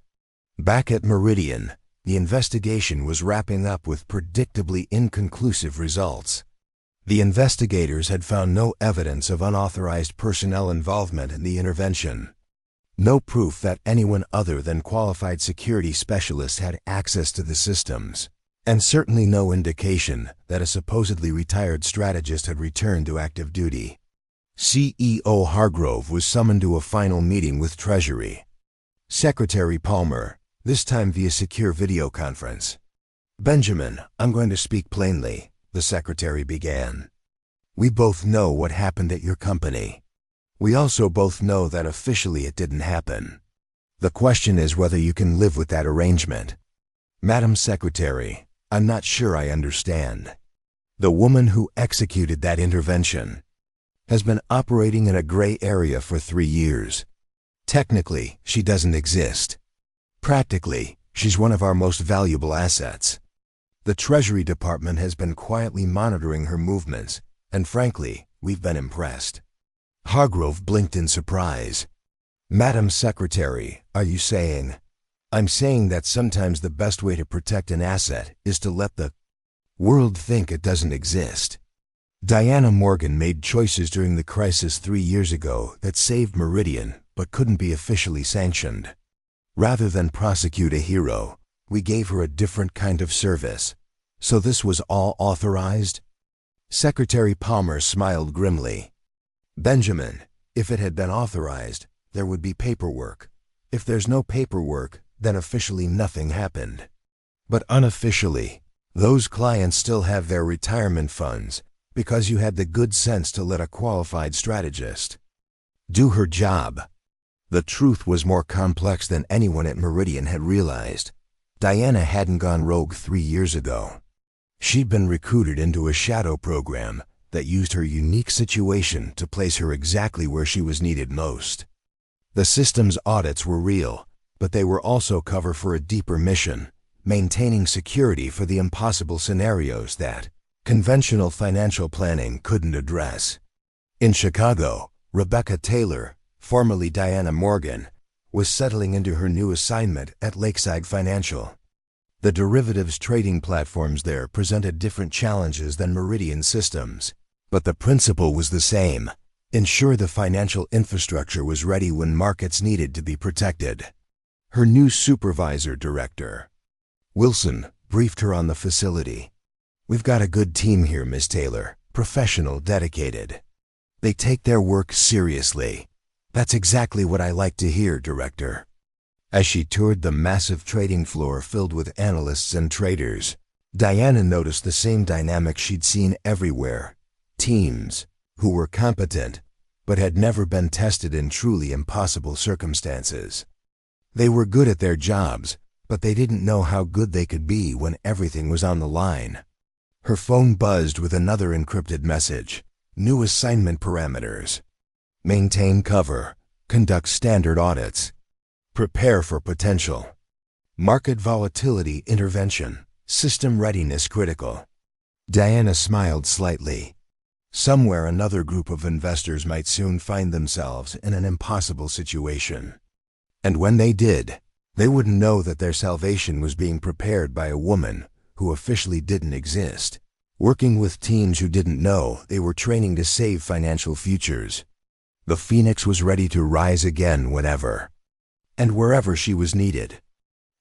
[SPEAKER 1] Back at Meridian, the investigation was wrapping up with predictably inconclusive results. The investigators had found no evidence of unauthorized personnel involvement in the intervention. No proof that anyone other than qualified security specialists had access to the systems, and certainly no indication that a supposedly retired strategist had returned to active duty. CEO Hargrove was summoned to a final meeting with Treasury. Secretary Palmer, this time via secure video conference. Benjamin, I'm going to speak plainly, the secretary began. We both know what happened at your company. We also both know that officially it didn't happen. The question is whether you can live with that arrangement. Madam Secretary, I'm not sure I understand. The woman who executed that intervention has been operating in a gray area for 3 years. Technically, she doesn't exist. Practically, she's one of our most valuable assets. The Treasury Department has been quietly monitoring her movements, and frankly, we've been impressed. Hargrove blinked in surprise. Madam Secretary, are you saying? I'm saying that sometimes the best way to protect an asset is to let the world think it doesn't exist. Diana Morgan made choices during the crisis 3 years ago that saved Meridian but couldn't be officially sanctioned. Rather than prosecute a hero, we gave her a different kind of service. So this was all authorized? Secretary Palmer smiled grimly. Benjamin, if it had been authorized, there would be paperwork. If there's no paperwork, then officially nothing happened. But unofficially, those clients still have their retirement funds because you had the good sense to let a qualified strategist do her job. The truth was more complex than anyone at Meridian had realized. Diana hadn't gone rogue 3 years ago. She'd been recruited into a shadow program that used her unique situation to place her exactly where she was needed most. The system's audits were real, but they were also cover for a deeper mission, maintaining security for the impossible scenarios that conventional financial planning couldn't address. In Chicago, Rebecca Taylor, formerly Diana Morgan, was settling into her new assignment at Lakeside Financial. The derivatives trading platforms there presented different challenges than Meridian systems, but the principle was the same: ensure the financial infrastructure was ready when markets needed to be protected. Her new supervisor director, Wilson, briefed her on the facility. We've got a good team here, Miss Taylor, professional, dedicated. They take their work seriously. That's exactly what I like to hear, Director. As she toured the massive trading floor filled with analysts and traders, Diana noticed the same dynamic she'd seen everywhere: teams who were competent but had never been tested in truly impossible circumstances. They were good at their jobs, but they didn't know how good they could be when everything was on the line. Her phone buzzed with another encrypted message: new assignment parameters. Maintain cover. Conduct standard audits. Prepare for potential market volatility intervention. System readiness critical. Diana smiled slightly. Somewhere another group of investors might soon find themselves in an impossible situation. And when they did, they wouldn't know that their salvation was being prepared by a woman who officially didn't exist, working with teams who didn't know they were training to save financial futures. The Phoenix was ready to rise again whenever and wherever she was needed.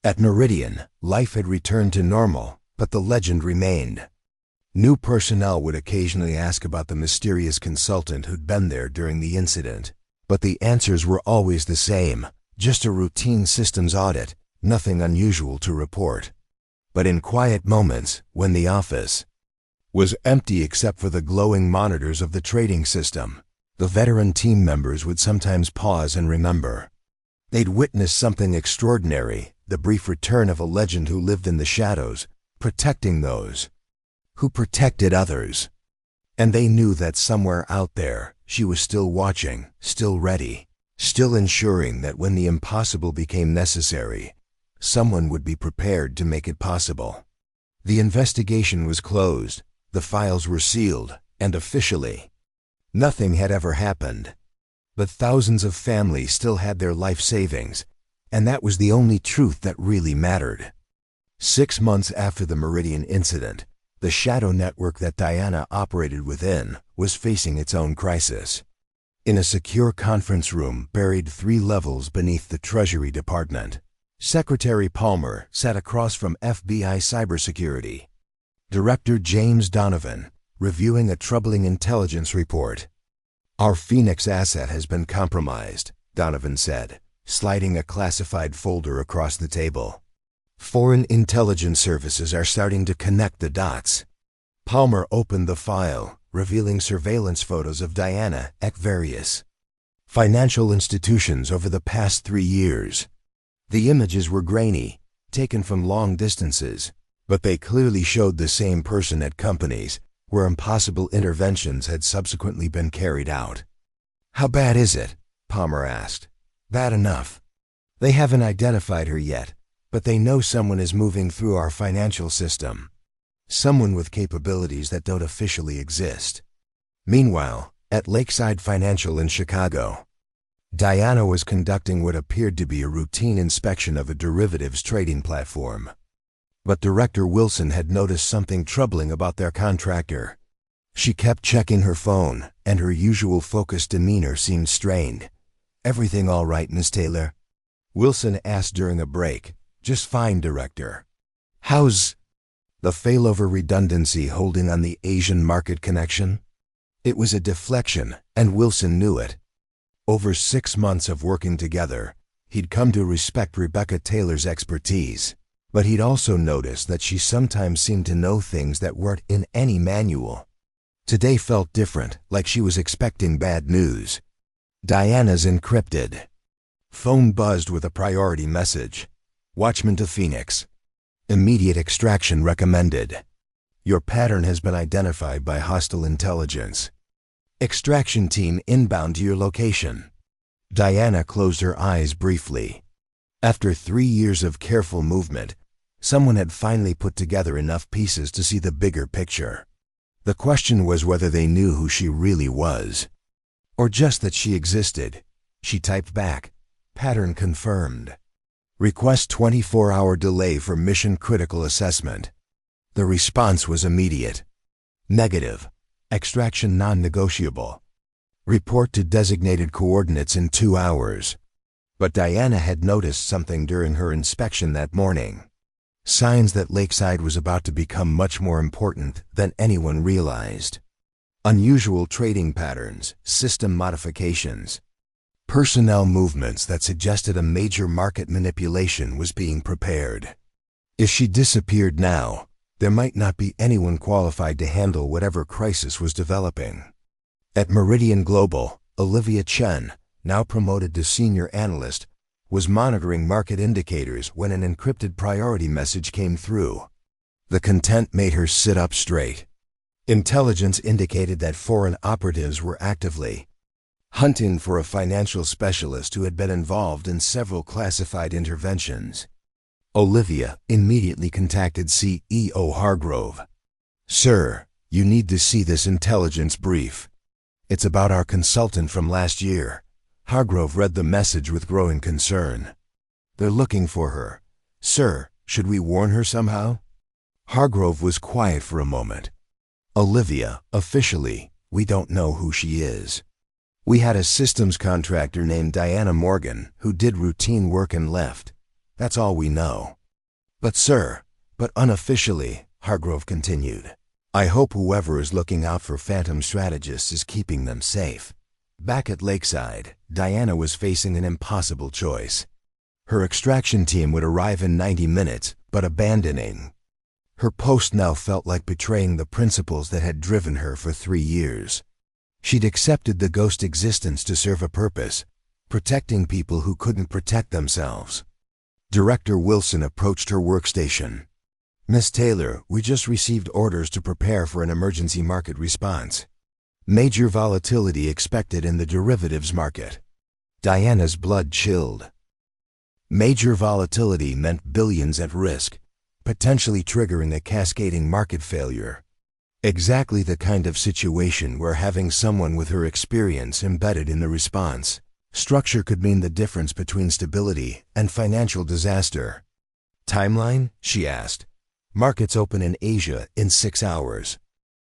[SPEAKER 1] At Meridian, life had returned to normal, but the legend remained. New personnel would occasionally ask about the mysterious consultant who'd been there during the incident, but the answers were always the same: just a routine systems audit, nothing unusual to report. But in quiet moments, when the office was empty except for the glowing monitors of the trading system, the veteran team members would sometimes pause and remember. They'd witnessed something extraordinary, the brief return of a legend who lived in the shadows, protecting those who protected others. And they knew that somewhere out there, she was still watching, still ready, still ensuring that when the impossible became necessary, someone would be prepared to make it possible. The investigation was closed, the files were sealed, and officially, nothing had ever happened. But thousands of families still had their life savings, and that was the only truth that really mattered. 6 months after the Meridian incident, the shadow network that Diana operated within was facing its own crisis. In a secure conference room buried 3 levels beneath the Treasury Department, Secretary Palmer sat across from FBI Cybersecurity Director James Donovan, reviewing a troubling intelligence report. "Our Phoenix asset has been compromised," Donovan said, sliding a classified folder across the table. "Foreign intelligence services are starting to connect the dots." Palmer opened the file, revealing surveillance photos of Diana at various financial institutions over the past 3 years. The images were grainy, taken from long distances, but they clearly showed the same person at companies where impossible interventions had subsequently been carried out. "How bad is it?" Palmer asked. "Bad enough. They haven't identified her yet, but they know someone is moving through our financial system. Someone with capabilities that don't officially exist." Meanwhile, at Lakeside Financial in Chicago, Diana was conducting what appeared to be a routine inspection of a derivatives trading platform. But Director Wilson had noticed something troubling about their contractor. She kept checking her phone, and her usual focused demeanor seemed strained. "Everything all right, Miss Taylor?" Wilson asked during a break. "Just fine, Director." "How's the failover redundancy holding on the Asian market connection?" It was a deflection, and Wilson knew it. Over 6 months of working together, he'd come to respect Rebecca Taylor's expertise, but he'd also noticed that she sometimes seemed to know things that weren't in any manual. Today felt different, like she was expecting bad news. "Diana's encrypted." Phone buzzed with a priority message. "Watchman to Phoenix. Immediate extraction recommended. Your pattern has been identified by hostile intelligence. Extraction team inbound to your location." Diana closed her eyes briefly. After 3 years of careful movement, someone had finally put together enough pieces to see the bigger picture. The question was whether they knew who she really was, or just that she existed. She typed back, "Pattern confirmed. Request 24-hour delay for mission-critical assessment." The response was immediate. "Negative. Extraction non-negotiable. Report to designated coordinates in 2 hours." But Diana had noticed something during her inspection that morning. Signs that Lakeside was about to become much more important than anyone realized. Unusual trading patterns, system modifications, personnel movements that suggested a major market manipulation was being prepared. If she disappeared now, There might not be anyone qualified to handle whatever crisis was developing. At Meridian Global, Olivia Chen, now promoted to senior analyst, was monitoring market indicators when an encrypted priority message came through. The content made her sit up straight. Intelligence indicated that foreign operatives were actively hunting for a financial specialist who had been involved in several classified interventions. Olivia immediately contacted CEO Hargrove. "Sir, you need to see this intelligence brief. It's about our consultant from last year." Hargrove read the message with growing concern. "They're looking for her. Sir, should we warn her somehow?" Hargrove was quiet for a moment. "Olivia, officially, we don't know who she is. We had a systems contractor named Diana Morgan who did routine work and left. That's all we know." "But sir, but unofficially," Hargrove continued, "I hope whoever is looking out for phantom strategists is keeping them safe." Back at Lakeside, Diana was facing an impossible choice. Her extraction team would arrive in 90 minutes, but abandoning her post now felt like betraying the principles that had driven her for 3 years. She'd accepted the ghost existence to serve a purpose, protecting people who couldn't protect themselves. Director Wilson approached her workstation. "Miss Taylor, we just received orders to prepare for an emergency market response. Major volatility expected in the derivatives market." Diana's blood chilled. Major volatility meant billions at risk, potentially triggering a cascading market failure. Exactly the kind of situation where having someone with her experience embedded in the response structure could mean the difference between stability and financial disaster. "Timeline?" she asked. "Markets open in Asia in 6 hours.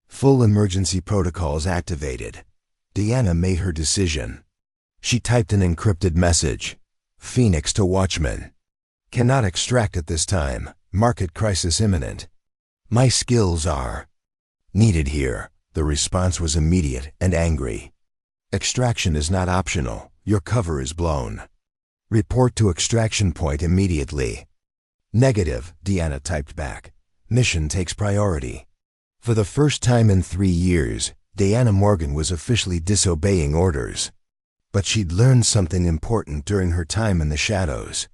[SPEAKER 1] Full emergency protocols activated." Diana made her decision. She typed an encrypted message. "Phoenix to Watchman. Cannot extract at this time. Market crisis imminent. My skills are needed here." The response was immediate and angry. "Extraction is not optional. Your cover is blown. Report to extraction point immediately." "Negative," Diana typed back. "Mission takes priority." For the first time in 3 years, Diana Morgan was officially disobeying orders. But she'd learned something important during her time in the shadows.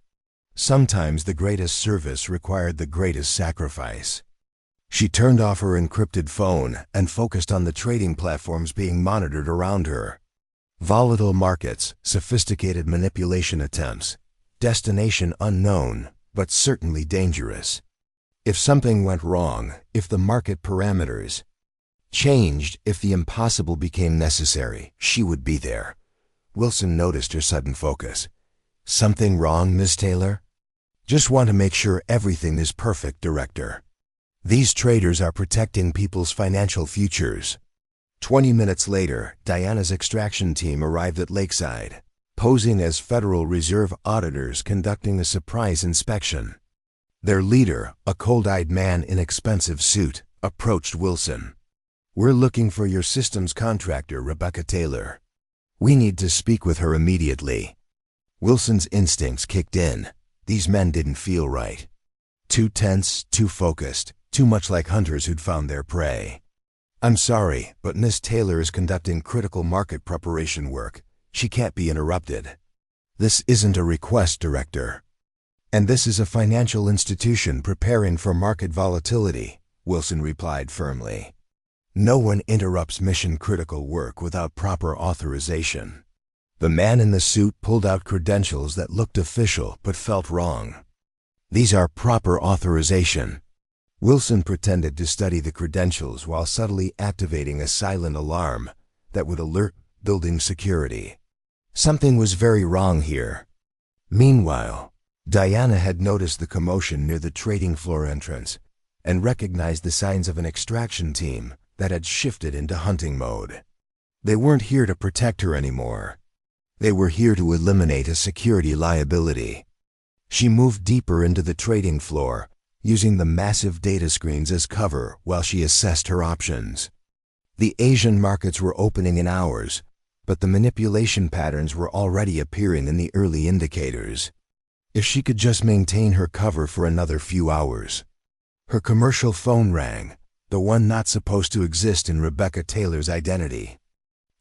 [SPEAKER 1] Sometimes the greatest service required the greatest sacrifice. She turned off her encrypted phone and focused on the trading platforms being monitored around her. Volatile markets, sophisticated manipulation attempts, destination unknown, but certainly dangerous. If something went wrong, if the market parameters changed, if the impossible became necessary, she would be there. Wilson noticed her sudden focus. "Something wrong, Miss Taylor?" "Just want to make sure everything is perfect, Director. These traders are protecting people's financial futures." 20 minutes later, Diana's extraction team arrived at Lakeside, posing as Federal Reserve auditors conducting a surprise inspection. Their leader, a cold-eyed man in expensive suit, approached Wilson. "We're looking for your systems contractor, Rebecca Taylor. We need to speak with her immediately." Wilson's instincts kicked in. These men didn't feel right. Too tense, too focused, too much like hunters who'd found their prey. "I'm sorry, but Miss Taylor is conducting critical market preparation work. She can't be interrupted." "This isn't a request, Director. And this is a financial institution preparing for market volatility," Wilson replied firmly. "No one interrupts mission-critical work without proper authorization." The man in the suit pulled out credentials that looked official but felt wrong. "These are proper authorization." Wilson pretended to study the credentials while subtly activating a silent alarm that would alert building security. Something was very wrong here. Meanwhile, Diana had noticed the commotion near the trading floor entrance and recognized the signs of an extraction team that had shifted into hunting mode. They weren't here to protect her anymore. They were here to eliminate a security liability. She moved deeper into the trading floor, using the massive data screens as cover while she assessed her options. The Asian markets were opening in hours, but the manipulation patterns were already appearing in the early indicators. If she could just maintain her cover for another few hours. Her commercial phone rang, the one not supposed to exist in Rebecca Taylor's identity.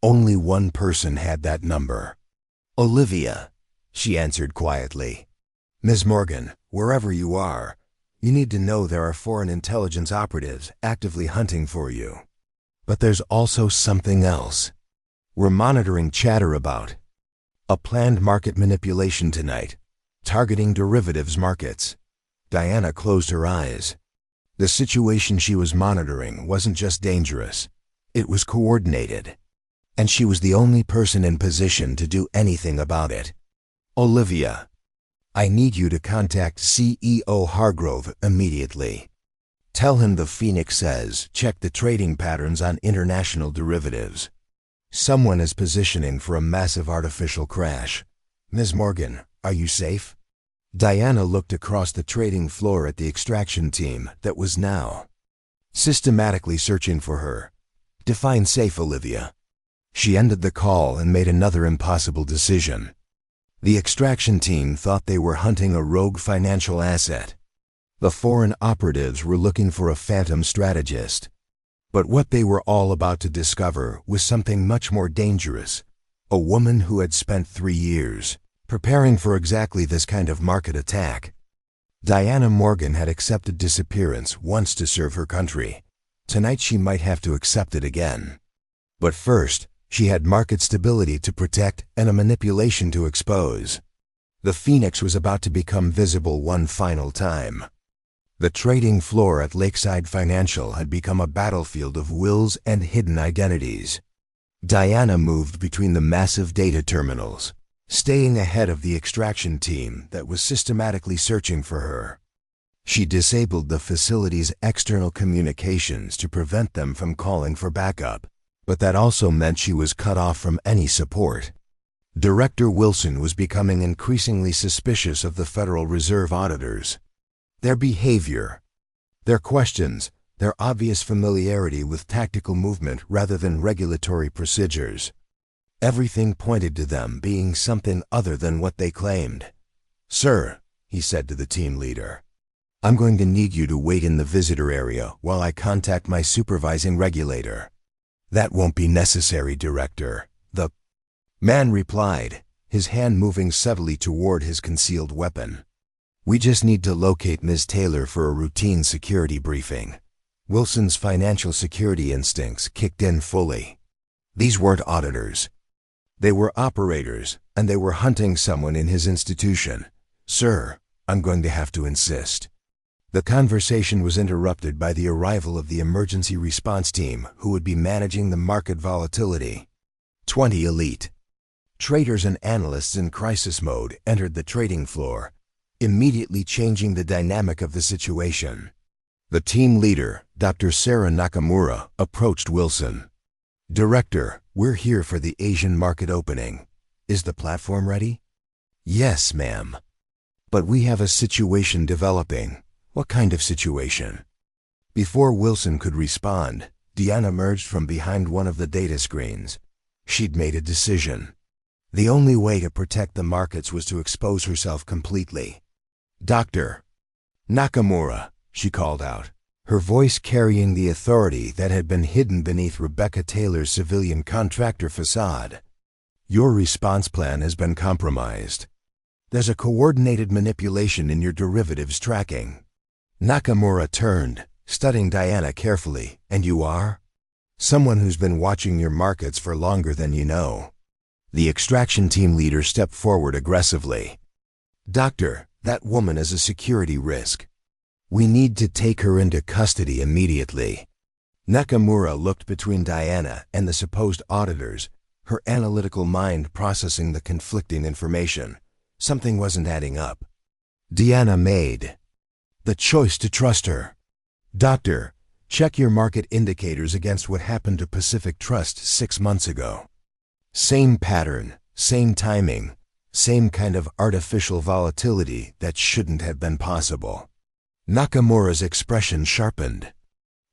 [SPEAKER 1] Only one person had that number. "Olivia," she answered quietly. "Ms. Morgan, wherever you are, you need to know there are foreign intelligence operatives actively hunting for you. But there's also something else. We're monitoring chatter about a planned market manipulation tonight, targeting derivatives markets." Diana closed her eyes. The situation she was monitoring wasn't just dangerous, it was coordinated. And she was the only person in position to do anything about it. "Olivia, I need you to contact CEO Hargrove immediately. Tell him the Phoenix says check the trading patterns on international derivatives. Someone is positioning for a massive artificial crash. Ms. Morgan, are you safe?" Diana looked across the trading floor at the extraction team that was now systematically searching for her. "Define safe, Olivia." She ended the call and made another impossible decision. The extraction team thought they were hunting a rogue financial asset. The foreign operatives were looking for a phantom strategist. But what they were all about to discover was something much more dangerous. A woman who had spent 3 years preparing for exactly this kind of market attack. Diana Morgan had accepted disappearance once to serve her country. Tonight she might have to accept it again. But first, she had market stability to protect and a manipulation to expose. The Phoenix was about to become visible one final time. The trading floor at Lakeside Financial had become a battlefield of wills and hidden identities. Diana moved between the massive data terminals, staying ahead of the extraction team that was systematically searching for her. She disabled the facility's external communications to prevent them from calling for backup, but that also meant she was cut off from any support. Director Wilson was becoming increasingly suspicious of the Federal Reserve auditors. Their behavior, their questions, their obvious familiarity with tactical movement rather than regulatory procedures. Everything pointed to them being something other than what they claimed. "Sir," he said to the team leader, "I'm going to need you to wait in the visitor area while I contact my supervising regulator." "That won't be necessary, Director," the man replied, his hand moving subtly toward his concealed weapon. "We just need to locate Ms. Taylor for a routine security briefing." Wilson's financial security instincts kicked in fully. These weren't auditors. They were operators, and they were hunting someone in his institution. "Sir, I'm going to have to insist." The conversation was interrupted by the arrival of the emergency response team who would be managing the market volatility. 20 elite traders and analysts in crisis mode entered the trading floor, immediately changing the dynamic of the situation. The team leader, Dr. Sarah Nakamura, approached Wilson. "Director, we're here for the Asian market opening. Is the platform ready?" "Yes, ma'am. But we have a situation developing." "What kind of situation?" Before Wilson could respond, Diana emerged from behind one of the data screens. She'd made a decision. The only way to protect the markets was to expose herself completely. "Dr. Nakamura," she called out, her voice carrying the authority that had been hidden beneath Rebecca Taylor's civilian contractor facade. "Your response plan has been compromised. There's a coordinated manipulation in your derivatives tracking." Nakamura turned, studying Diana carefully. "And you are?" "Someone who's been watching your markets for longer than you know." The extraction team leader stepped forward aggressively. "Doctor, that woman is a security risk. We need to take her into custody immediately." Nakamura looked between Diana and the supposed auditors, her analytical mind processing the conflicting information. Something wasn't adding up. Diana made the choice to trust her. "Doctor, check your market indicators against what happened to Pacific Trust 6 months ago. Same pattern, same timing, same kind of artificial volatility that shouldn't have been possible." Nakamura's expression sharpened.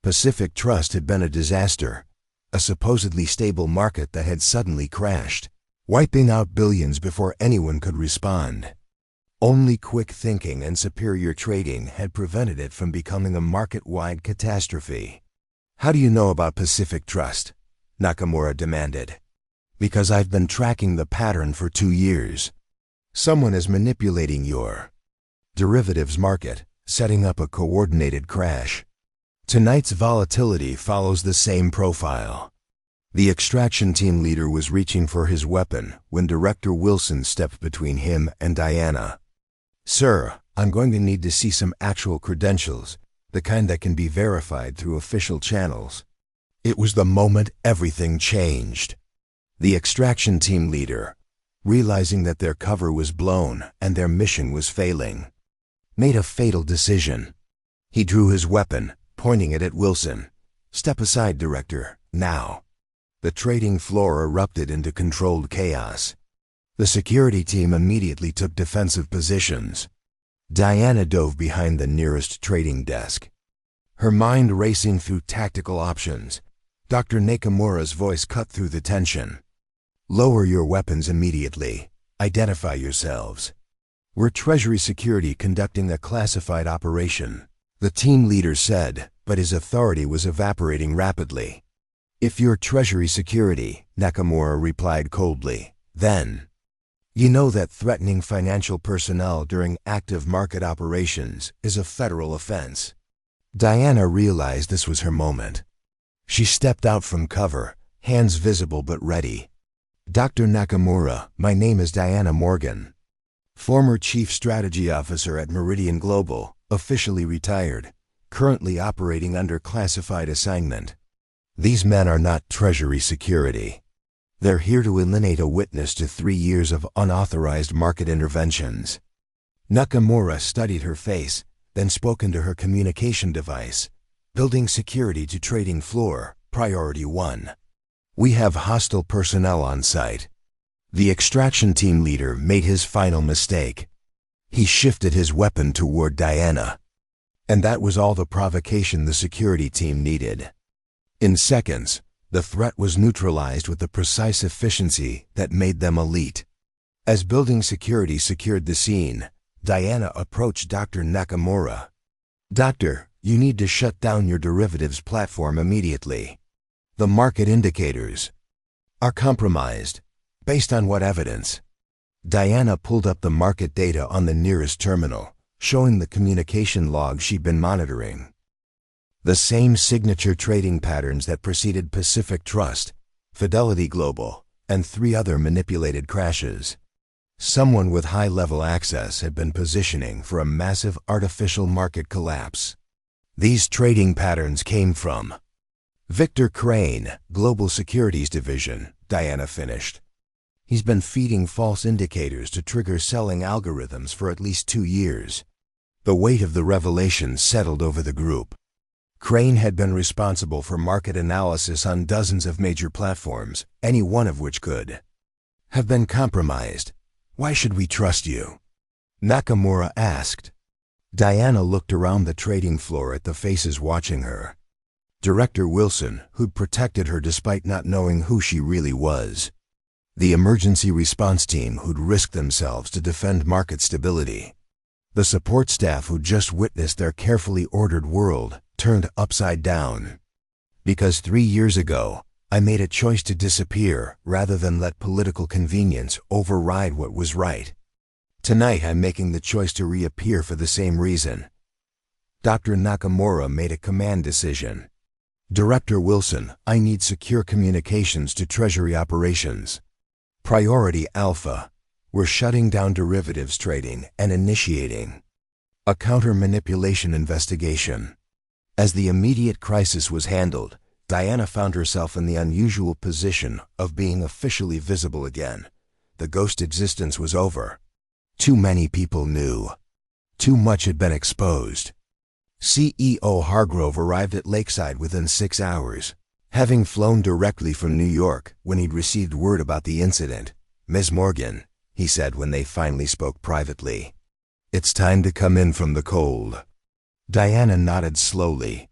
[SPEAKER 1] Pacific Trust had been a disaster, a supposedly stable market that had suddenly crashed, wiping out billions before anyone could respond. Only quick thinking and superior trading had prevented it from becoming a market-wide catastrophe. "How do you know about Pacific Trust?" Nakamura demanded. "Because I've been tracking the pattern for 2 years. Someone is manipulating your derivatives market, setting up a coordinated crash. Tonight's volatility follows the same profile." The extraction team leader was reaching for his weapon when Director Wilson stepped between him and Diana. "Sir, I'm going to need to see some actual credentials, the kind that can be verified through official channels." It was the moment everything changed. The extraction team leader, realizing that their cover was blown and their mission was failing, made a fatal decision. He drew his weapon, pointing it at Wilson. "Step aside, Director, now." The trading floor erupted into controlled chaos. The security team immediately took defensive positions. Diana dove behind the nearest trading desk, her mind racing through tactical options. Dr. Nakamura's voice cut through the tension. "Lower your weapons immediately. Identify yourselves. We're Treasury Security conducting a classified operation," the team leader said, but his authority was evaporating rapidly. "If you're Treasury Security," Nakamura replied coldly, "then you know that threatening financial personnel during active market operations is a federal offense." Diana realized this was her moment. She stepped out from cover, hands visible but ready. "Dr. Nakamura, my name is Diana Morgan, former Chief Strategy Officer at Meridian Global, officially retired, currently operating under classified assignment. These men are not Treasury Security. They're here to eliminate a witness to 3 years of unauthorized market interventions." Nakamura studied her face, then spoke into her communication device. "Building security to trading floor, priority 1. We have hostile personnel on site." The extraction team leader made his final mistake. He shifted his weapon toward Diana. And that was all the provocation the security team needed. In seconds, the threat was neutralized with the precise efficiency that made them elite. As building security secured the scene, Diana approached Dr. Nakamura. "Doctor, you need to shut down your derivatives platform immediately. The market indicators are compromised. Based on what evidence?" Diana pulled up the market data on the nearest terminal, showing the communication log she'd been monitoring. The same signature trading patterns that preceded Pacific Trust, Fidelity Global, and 3 other manipulated crashes. Someone with high-level access had been positioning for a massive artificial market collapse. These trading patterns came from Victor Crane, Global Securities Division, Diana finished. "He's been feeding false indicators to trigger selling algorithms for at least 2 years. The weight of the revelation settled over the group. Crane had been responsible for market analysis on dozens of major platforms, any one of which could have been compromised. Why should we trust you?" Nakamura asked. Diana looked around the trading floor at the faces watching her. Director Wilson, who'd protected her despite not knowing who she really was. The emergency response team who'd risked themselves to defend market stability. The support staff who'd just witnessed their carefully ordered world turned upside down. "Because 3 years ago, I made a choice to disappear rather than let political convenience override what was right. Tonight I'm making the choice to reappear for the same reason." Dr. Nakamura made a command decision. "Director Wilson, I need secure communications to Treasury operations. Priority Alpha. We're shutting down derivatives trading and initiating a counter-manipulation investigation." As the immediate crisis was handled, Diana found herself in the unusual position of being officially visible again. The ghost existence was over. Too many people knew. Too much had been exposed. CEO Hargrove arrived at Lakeside within 6 hours, having flown directly from New York when he'd received word about the incident. "Ms. Morgan," he said when they finally spoke privately, "it's time to come in from the cold." Diana nodded slowly.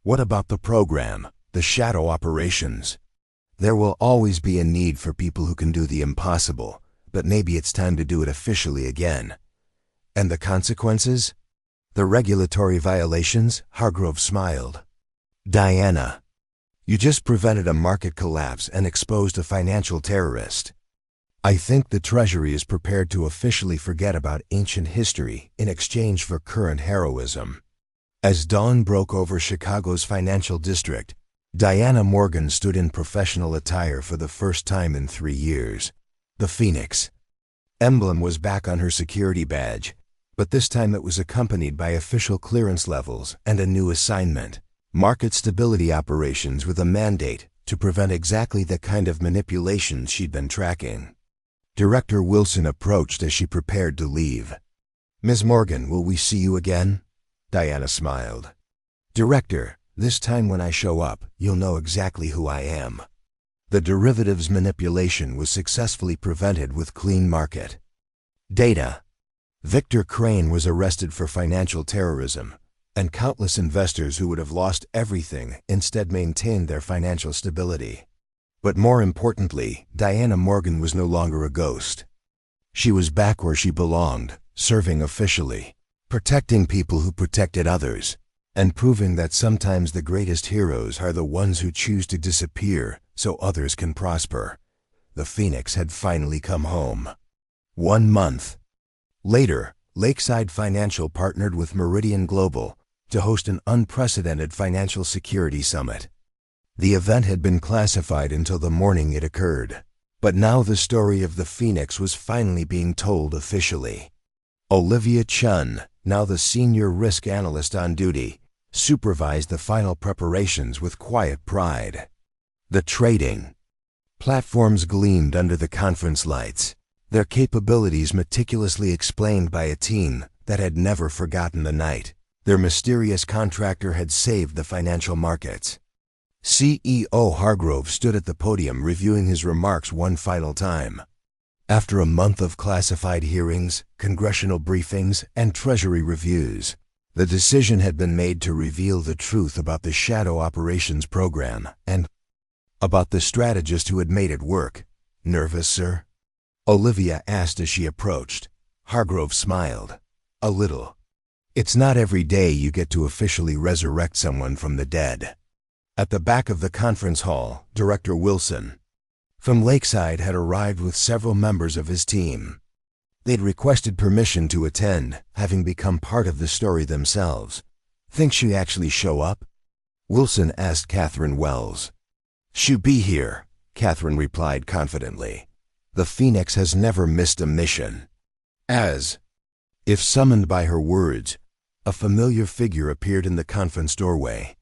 [SPEAKER 1] "What about the program, the shadow operations?" "There will always be a need for people who can do the impossible, but maybe it's time to do it officially again." And the consequences? The regulatory violations? Hargrove smiled. Diana, you just prevented a market collapse and exposed a financial terrorist. I think the Treasury is prepared to officially forget about ancient history in exchange for current heroism. As dawn broke over Chicago's financial district, Diana Morgan stood in professional attire for the first time in 3 years. The Phoenix emblem was back on her security badge, but this time it was accompanied by official clearance levels and a new assignment: market stability operations with a mandate to prevent exactly the kind of manipulation she'd been tracking. Director Wilson approached as she prepared to leave. "Ms. Morgan, will we see you again?" Diana smiled. "Director, this time when I show up, you'll know exactly who I am." The derivatives manipulation was successfully prevented with clean market data. Victor Crane was arrested for financial terrorism, and countless investors who would have lost everything instead maintained their financial stability. But more importantly, Diana Morgan was no longer a ghost. She was back where she belonged, serving officially, protecting people who protected others, and proving that sometimes the greatest heroes are the ones who choose to disappear so others can prosper. The Phoenix had finally come home. 1 month later, Lakeside Financial partnered with Meridian Global to host an unprecedented financial security summit. The event had been classified until the morning it occurred, but now the story of the Phoenix was finally being told officially. Olivia Chen, now the senior risk analyst on duty, supervised the final preparations with quiet pride. The trading platforms gleamed under the conference lights, their capabilities meticulously explained by a team that had never forgotten the night their mysterious contractor had saved the financial markets. CEO Hargrove stood at the podium reviewing his remarks one final time. After a month of classified hearings, congressional briefings, and Treasury reviews, the decision had been made to reveal the truth about the shadow operations program and about the strategist who had made it work. "Nervous, sir?" Olivia asked as she approached. Hargrove smiled. "A little. It's not every day you get to officially resurrect someone from the dead." At the back of the conference hall, Director Wilson from Lakeside had arrived with several members of his team. They'd requested permission to attend, having become part of the story themselves. "Think she'll actually show up?" Wilson asked Catherine Wells. "She'll be here," Catherine replied confidently. "The Phoenix has never missed a mission." As if summoned by her words, a familiar figure appeared in the conference doorway.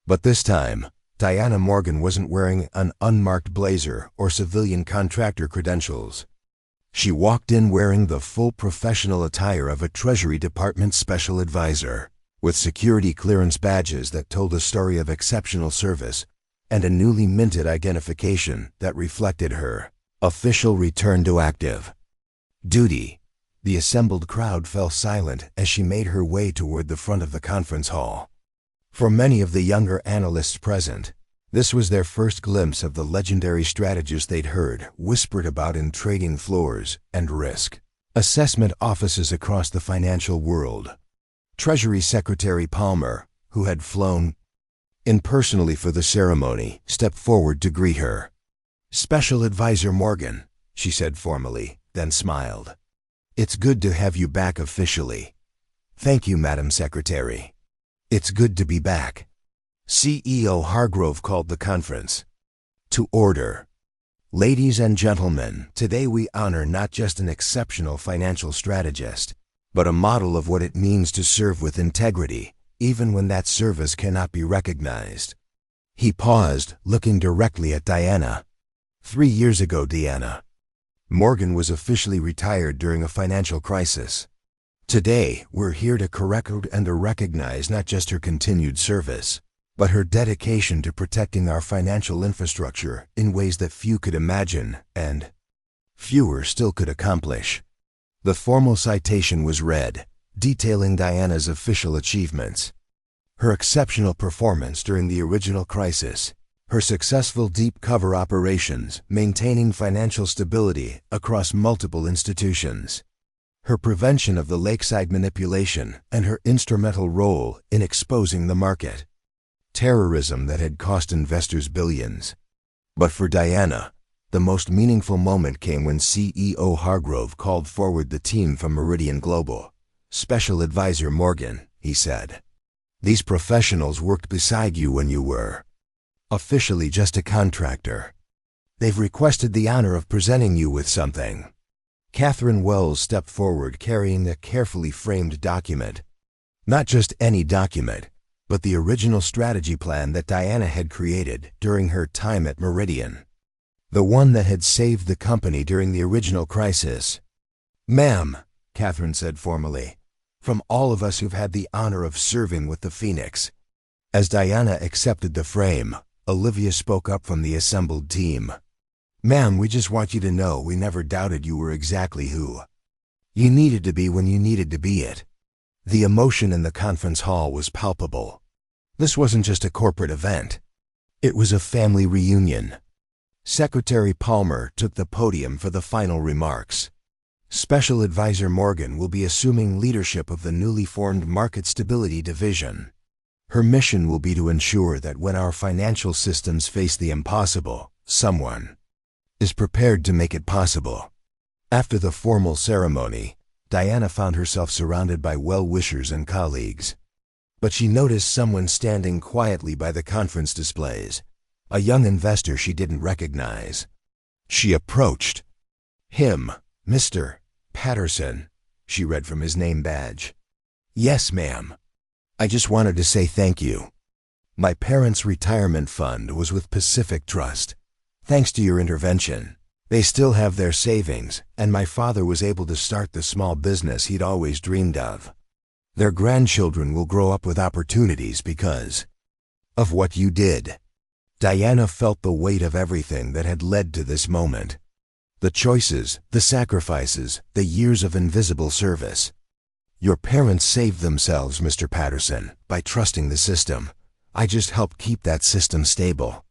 [SPEAKER 1] But this time, Diana Morgan wasn't wearing an unmarked blazer or civilian contractor credentials. She walked in wearing the full professional attire of a Treasury Department special advisor, with security clearance badges that told a story of exceptional service and a newly minted identification that reflected her official return to active duty. The assembled crowd fell silent as she made her way toward the front of the conference hall. For many of the younger analysts present, this was their first glimpse of the legendary strategist they'd heard whispered about in trading floors and risk assessment offices across the financial world. Treasury Secretary Palmer, who had flown in personally for the ceremony, stepped forward to greet her. "Special Advisor Morgan," she said formally, then smiled. "It's good to have you back officially." "Thank you, Madam Secretary. It's good to be back." CEO Hargrove called the conference to order. "Ladies and gentlemen, today we honor not just an exceptional financial strategist, but a model of what it means to serve with integrity, even when that service cannot be recognized." He paused, looking directly at Diana. 3 years ago, Diana Morgan was officially retired during a financial crisis. Today, we're here to correct and to recognize not just her continued service, but her dedication to protecting our financial infrastructure in ways that few could imagine and fewer still could accomplish. The formal citation was read, detailing Diana's official achievements. Her exceptional performance during the original crisis, her successful deep cover operations maintaining financial stability across multiple institutions, her prevention of the lakeside manipulation, and her instrumental role in exposing the market. Terrorism that had cost investors billions. But for Diana, the most meaningful moment came when CEO Hargrove called forward the team from Meridian Global. "Special Advisor Morgan," he said. "These professionals worked beside you when you were officially just a contractor. They've requested the honor of presenting you with something." Catherine Wells stepped forward carrying a carefully framed document. Not just any document, but the original strategy plan that Diana had created during her time at Meridian. The one that had saved the company during the original crisis. "Ma'am," Catherine said formally, "from all of us who've had the honor of serving with the Phoenix." As Diana accepted the frame, Olivia spoke up from the assembled team. "Ma'am, we just want you to know we never doubted you were exactly who you needed to be when you needed to be it." The emotion in the conference hall was palpable. This wasn't just a corporate event. It was a family reunion. Secretary Palmer took the podium for the final remarks. "Special Advisor Morgan will be assuming leadership of the newly formed Market Stability Division. Her mission will be to ensure that when our financial systems face the impossible, someone is prepared to make it possible." After the formal ceremony, Diana found herself surrounded by well-wishers and colleagues. But she noticed someone standing quietly by the conference displays, a young investor she didn't recognize. She approached him. "Mr. Patterson," she read from his name badge. "Yes, ma'am. I just wanted to say thank you. My parents' retirement fund was with Pacific Trust. Thanks to your intervention, they still have their savings, and my father was able to start the small business he'd always dreamed of. Their grandchildren will grow up with opportunities because of what you did." Diana felt the weight of everything that had led to this moment. The choices, the sacrifices, the years of invisible service. "Your parents saved themselves, Mr. Patterson, by trusting the system. I just helped keep that system stable."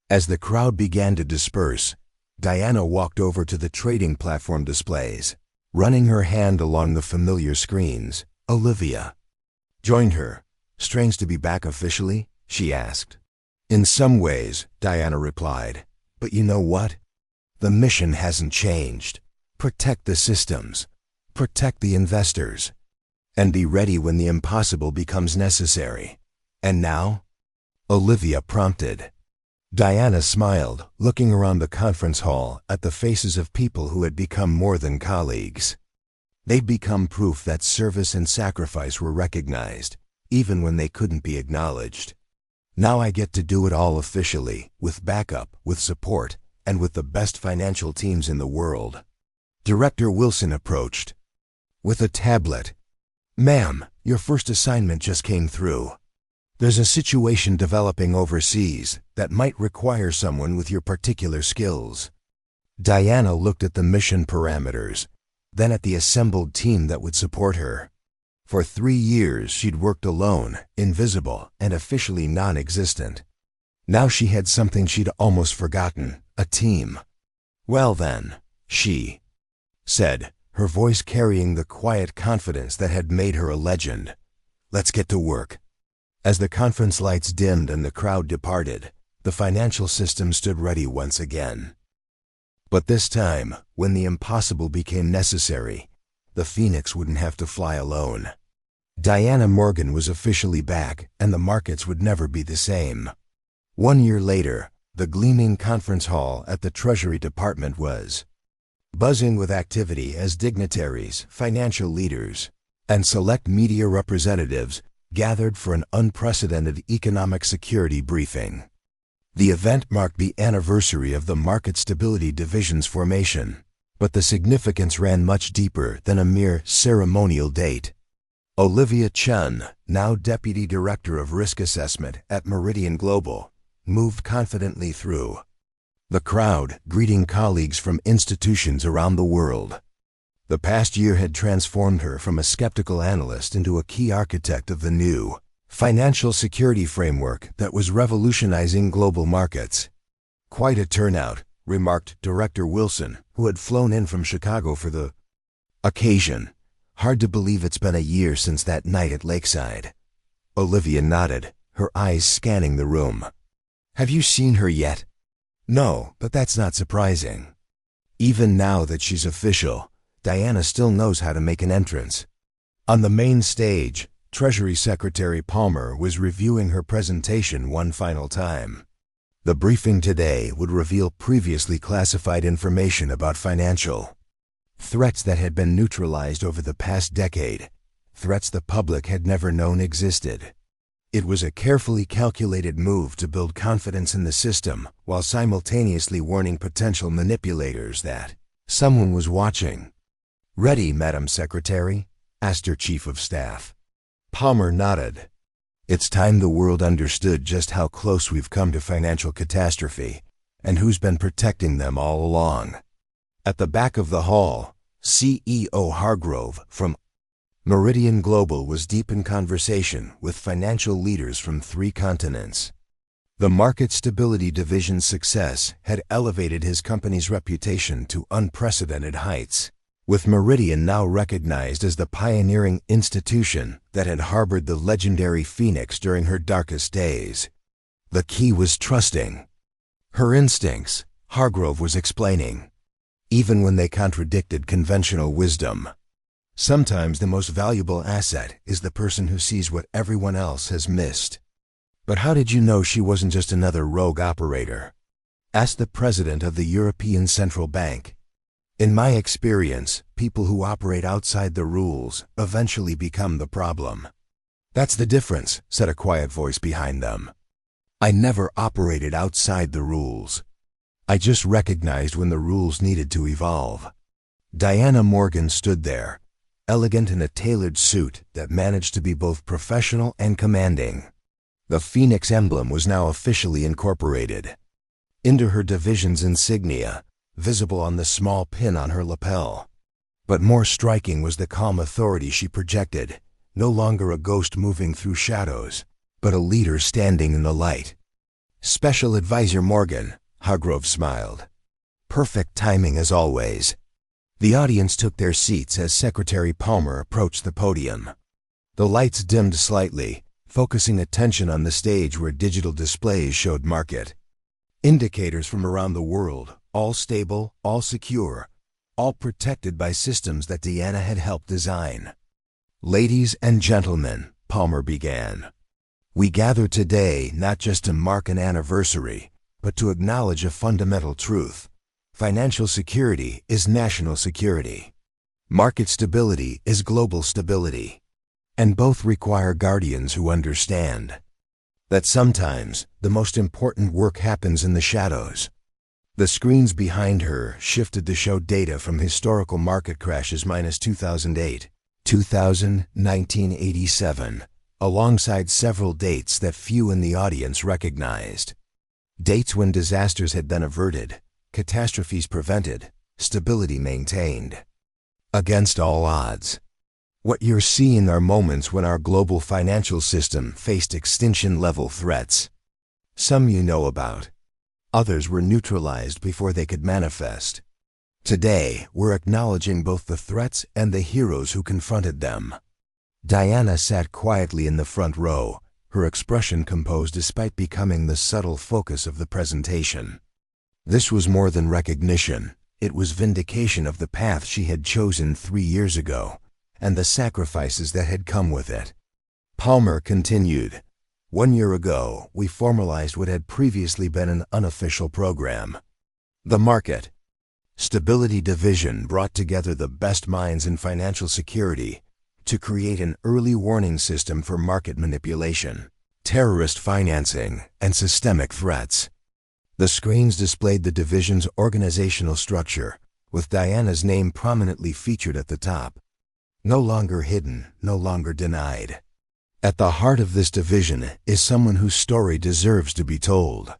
[SPEAKER 1] As the crowd began to disperse, Diana walked over to the trading platform displays. Running her hand along the familiar screens, Olivia joined her. "Strange to be back officially?" she asked. "In some ways," Diana replied. "But you know what? The mission hasn't changed. Protect the systems, protect the investors, and be ready when the impossible becomes necessary." "And now?" Olivia prompted. Diana smiled, looking around the conference hall at the faces of people who had become more than colleagues. They'd become proof that service and sacrifice were recognized, even when they couldn't be acknowledged. "Now I get to do it all officially, with backup, with support, and with the best financial teams in the world." Director Wilson approached with a tablet. "Ma'am, your first assignment just came through. There's a situation developing overseas that might require someone with your particular skills." Diana looked at the mission parameters, then at the assembled team that would support her. For 3 years she'd worked alone, invisible, and officially non-existent. Now she had something she'd almost forgotten, a team. "Well then," she said, her voice carrying the quiet confidence that had made her a legend, "let's get to work." As the conference lights dimmed and the crowd departed, the financial system stood ready once again. But this time, when the impossible became necessary, the Phoenix wouldn't have to fly alone. Diana Morgan was officially back, and the markets would never be the same. 1 year later, the gleaming conference hall at the Treasury Department was buzzing with activity as dignitaries, financial leaders, and select media representatives gathered for an unprecedented economic security briefing. The event marked the anniversary of the Market Stability Division's formation, but the significance ran much deeper than a mere ceremonial date. Olivia Chen, now Deputy Director of Risk Assessment at Meridian Global, moved confidently through the crowd, greeting colleagues from institutions around the world. The past year had transformed her from a skeptical analyst into a key architect of the new financial security framework that was revolutionizing global markets. "Quite a turnout," remarked Director Wilson, who had flown in from Chicago for the occasion. Hard to believe it's been a year since that night at Lakeside. Olivia nodded, her eyes scanning the room. Have you seen her yet? No, but that's not surprising. Even now that she's official, Diana still knows how to make an entrance. On the main stage, Treasury Secretary Palmer was reviewing her presentation one final time. The briefing today would reveal previously classified information about financial threats that had been neutralized over the past decade, threats the public had never known existed. It was a carefully calculated move to build confidence in the system while simultaneously warning potential manipulators that someone was watching. "Ready, Madam Secretary?" asked her Chief of Staff. Palmer nodded. It's time the world understood just how close we've come to financial catastrophe and who's been protecting them all along. At the back of the hall, CEO Hargrove from Meridian Global was deep in conversation with financial leaders from 3 continents. The Market Stability Division's success had elevated his company's reputation to unprecedented heights, with Meridian now recognized as the pioneering institution that had harbored the legendary Phoenix during her darkest days. The key was trusting her instincts, Hargrove was explaining, even when they contradicted conventional wisdom. Sometimes the most valuable asset is the person who sees what everyone else has missed. But how did you know she wasn't just another rogue operator? Asked the president of the European Central Bank. In my experience, people who operate outside the rules eventually become the problem. That's the difference, said a quiet voice behind them. I never operated outside the rules. I just recognized when the rules needed to evolve. Diana Morgan stood there, elegant in a tailored suit that managed to be both professional and commanding. The Phoenix emblem was now officially incorporated into her division's insignia, visible on the small pin on her lapel. But more striking was the calm authority she projected, no longer a ghost moving through shadows, but a leader standing in the light. Special Advisor Morgan, Hargrove smiled. Perfect timing as always. The audience took their seats as Secretary Palmer approached the podium. The lights dimmed slightly, focusing attention on the stage where digital displays showed market indicators from around the world, all stable, all secure, all protected by systems that Diana had helped design. Ladies and gentlemen, Palmer began, we gather today not just to mark an anniversary, but to acknowledge a fundamental truth. Financial security is national security. Market stability is global stability. And both require guardians who understand that sometimes the most important work happens in the shadows. The screens behind her shifted to show data from historical market crashes minus 2008, 2000, 1987, alongside several dates that few in the audience recognized. Dates when disasters had been averted, catastrophes prevented, stability maintained. Against all odds. What you're seeing are moments when our global financial system faced extinction-level threats. Some you know about. Others were neutralized before they could manifest. Today, we're acknowledging both the threats and the heroes who confronted them. Diana sat quietly in the front row, her expression composed despite becoming the subtle focus of the presentation. This was more than recognition. It was vindication of the path she had chosen 3 years ago, and the sacrifices that had come with it. Palmer continued, 1 year ago, we formalized what had previously been an unofficial program. The Market Stability Division brought together the best minds in financial security to create an early warning system for market manipulation, terrorist financing, and systemic threats. The screens displayed the division's organizational structure, with Diana's name prominently featured at the top. No longer hidden, no longer denied. At the heart of this division is someone whose story deserves to be told.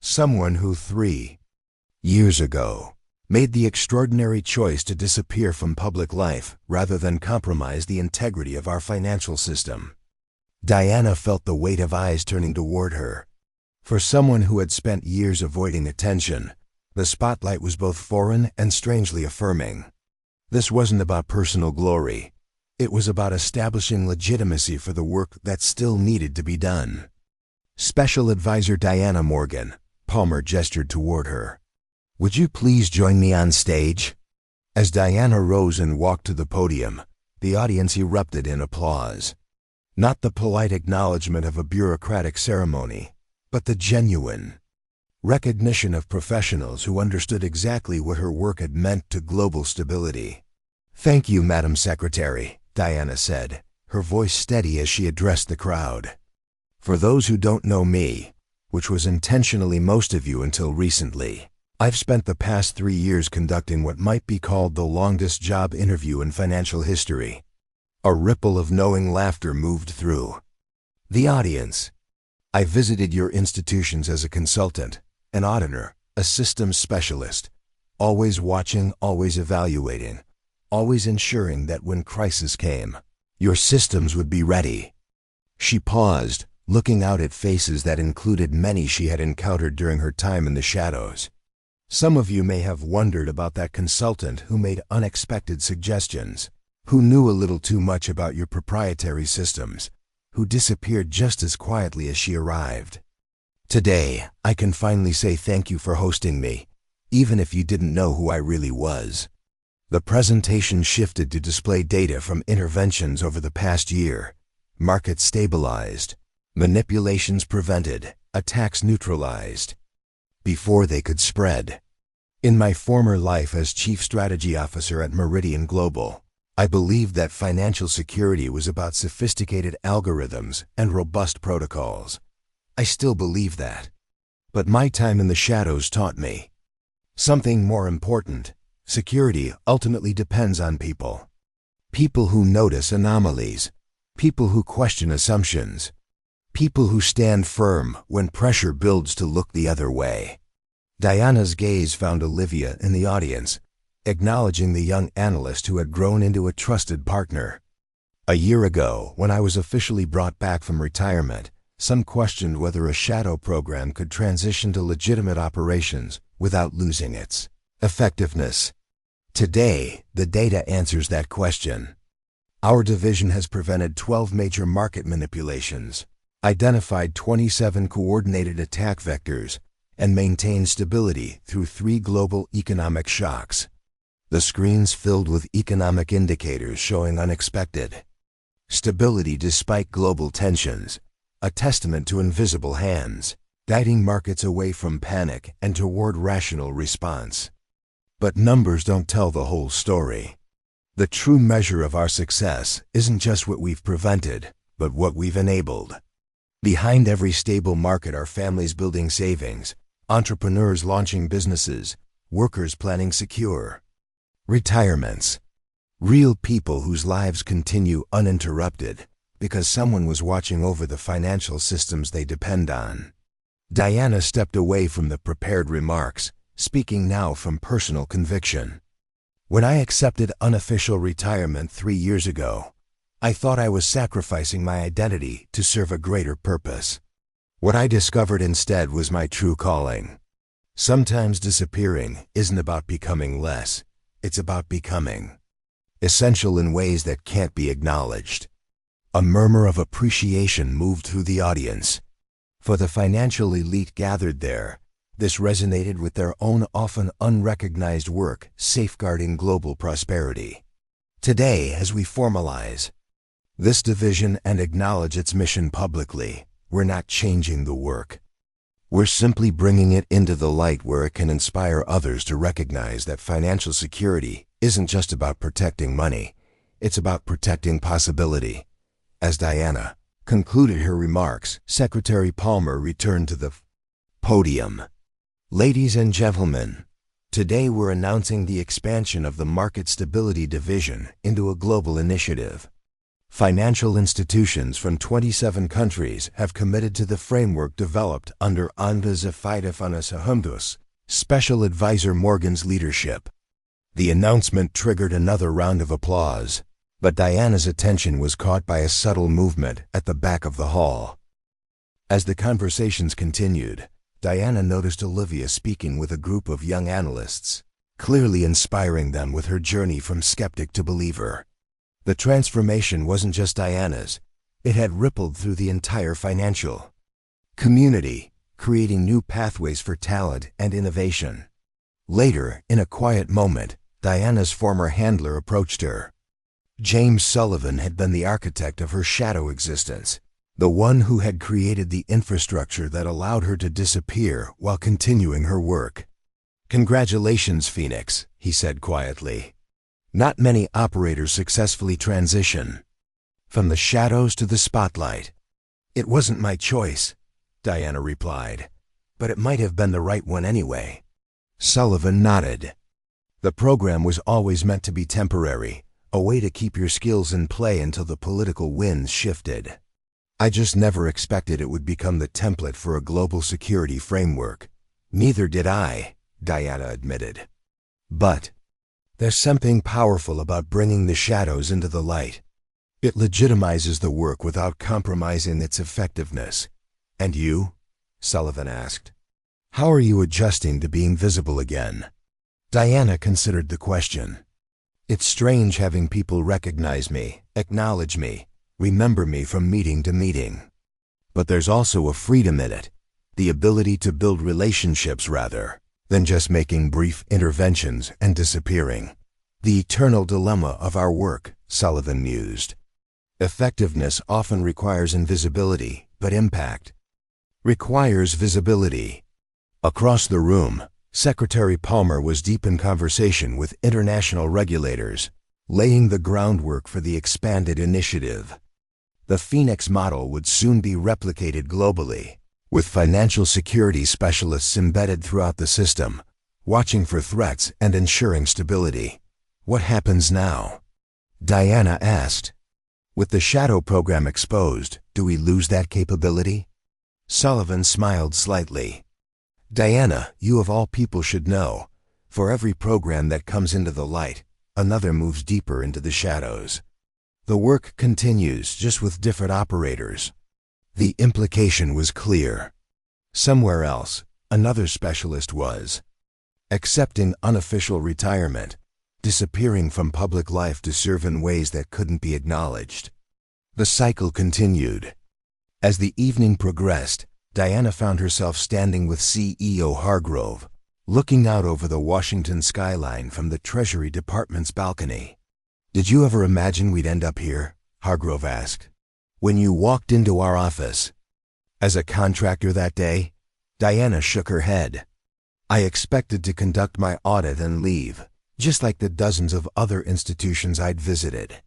[SPEAKER 1] Someone who 3 years ago made the extraordinary choice to disappear from public life rather than compromise the integrity of our financial system. Diana felt the weight of eyes turning toward her. For someone who had spent years avoiding attention, the spotlight was both foreign and strangely affirming. This wasn't about personal glory. It was about establishing legitimacy for the work that still needed to be done. Special Advisor Diana Morgan, Palmer gestured toward her. Would you please join me on stage? As Diana rose and walked to the podium, the audience erupted in applause. Not the polite acknowledgement of a bureaucratic ceremony, but the genuine recognition of professionals who understood exactly what her work had meant to global stability. Thank you, Madam Secretary, Diana said, her voice steady as she addressed the crowd. For those who don't know me, which was intentionally most of you until recently, I've spent the past 3 years conducting what might be called the longest job interview in financial history. A ripple of knowing laughter moved through the audience. I visited your institutions as a consultant, an auditor, a systems specialist, always watching, always evaluating, always ensuring that when crisis came, your systems would be ready. She paused, looking out at faces that included many she had encountered during her time in the shadows. Some of you may have wondered about that consultant who made unexpected suggestions, who knew a little too much about your proprietary systems, who disappeared just as quietly as she arrived. Today, I can finally say thank you for hosting me, even if you didn't know who I really was. The presentation shifted to display data from interventions over the past year. Markets stabilized, manipulations prevented, attacks neutralized, before they could spread. In my former life as Chief Strategy Officer at Meridian Global, I believed that financial security was about sophisticated algorithms and robust protocols. I still believe that. But my time in the shadows taught me something more important. Security ultimately depends on people. People who notice anomalies, people who question assumptions, people who stand firm when pressure builds to look the other way. Diana's gaze found Olivia in the audience, acknowledging the young analyst who had grown into a trusted partner. A year ago, when I was officially brought back from retirement, some questioned whether a shadow program could transition to legitimate operations without losing its effectiveness. Today, the data answers that question. Our division has prevented 12 major market manipulations, identified 27 coordinated attack vectors, and maintained stability through 3 global economic shocks. The screens filled with economic indicators showing unexpected stability despite global tensions, a testament to invisible hands, guiding markets away from panic and toward rational response. But numbers don't tell the whole story. The true measure of our success isn't just what we've prevented, but what we've enabled. Behind every stable market are families building savings, entrepreneurs launching businesses, workers planning secure retirements. Real people whose lives continue uninterrupted because someone was watching over the financial systems they depend on. Diana stepped away from the prepared remarks, speaking now from personal conviction. When I accepted unofficial retirement 3 years ago, I thought I was sacrificing my identity to serve a greater purpose. What I discovered instead was my true calling. Sometimes disappearing isn't about becoming less, it's about becoming essential in ways that can't be acknowledged. A murmur of appreciation moved through the audience. For the financial elite gathered there, this resonated with their own often unrecognized work safeguarding global prosperity. Today, as we formalize this division and acknowledge its mission publicly, we're not changing the work. We're simply bringing it into the light where it can inspire others to recognize that financial security isn't just about protecting money, it's about protecting possibility. As Diana concluded her remarks, Secretary Palmer returned to the podium. Ladies and gentlemen, today we're announcing the expansion of the Market Stability Division into a global initiative. Financial institutions from 27 countries have committed to the framework developed under Special Advisor Morgan's leadership. The announcement triggered another round of applause, but Diana's attention was caught by a subtle movement at the back of the hall. As the conversations continued, Diana noticed Olivia speaking with a group of young analysts, clearly inspiring them with her journey from skeptic to believer. The transformation wasn't just Diana's. It had rippled through the entire financial community, creating new pathways for talent and innovation. Later, in a quiet moment, Diana's former handler approached her. James Sullivan had been the architect of her shadow existence, the one who had created the infrastructure that allowed her to disappear while continuing her work. "Congratulations, Phoenix," he said quietly. "Not many operators successfully transition from the shadows to the spotlight." "It wasn't my choice," Diana replied, "but it might have been the right one anyway." Sullivan nodded. "The program was always meant to be temporary, a way to keep your skills in play until the political winds shifted. I just never expected it would become the template for a global security framework." "Neither did I," Diana admitted. "But there's something powerful about bringing the shadows into the light. It legitimizes the work without compromising its effectiveness." "And you?" Sullivan asked. "How are you adjusting to being visible again?" Diana considered the question. "It's strange having people recognize me, acknowledge me, remember me from meeting to meeting. But there's also a freedom in it, the ability to build relationships rather than just making brief interventions and disappearing. The eternal dilemma of our work," Sullivan mused. "Effectiveness often requires invisibility, but impact requires visibility." Across the room, Secretary Palmer was deep in conversation with international regulators, laying the groundwork for the expanded initiative. The Phoenix model would soon be replicated globally, with financial security specialists embedded throughout the system, watching for threats and ensuring stability. "What happens now?" Diana asked. "With the shadow program exposed, do we lose that capability?" Sullivan smiled slightly. "Diana, you of all people should know, for every program that comes into the light, another moves deeper into the shadows. The work continues, just with different operators." The implication was clear. Somewhere else, another specialist was accepting unofficial retirement, disappearing from public life to serve in ways that couldn't be acknowledged. The cycle continued. As the evening progressed, Diana found herself standing with CEO Hargrove, looking out over the Washington skyline from the Treasury Department's balcony. "Did you ever imagine we'd end up here?" Hargrove asked. "When you walked into our office as a contractor that day?" Diana shook her head. "I expected to conduct my audit and leave, just like the dozens of other institutions I'd visited.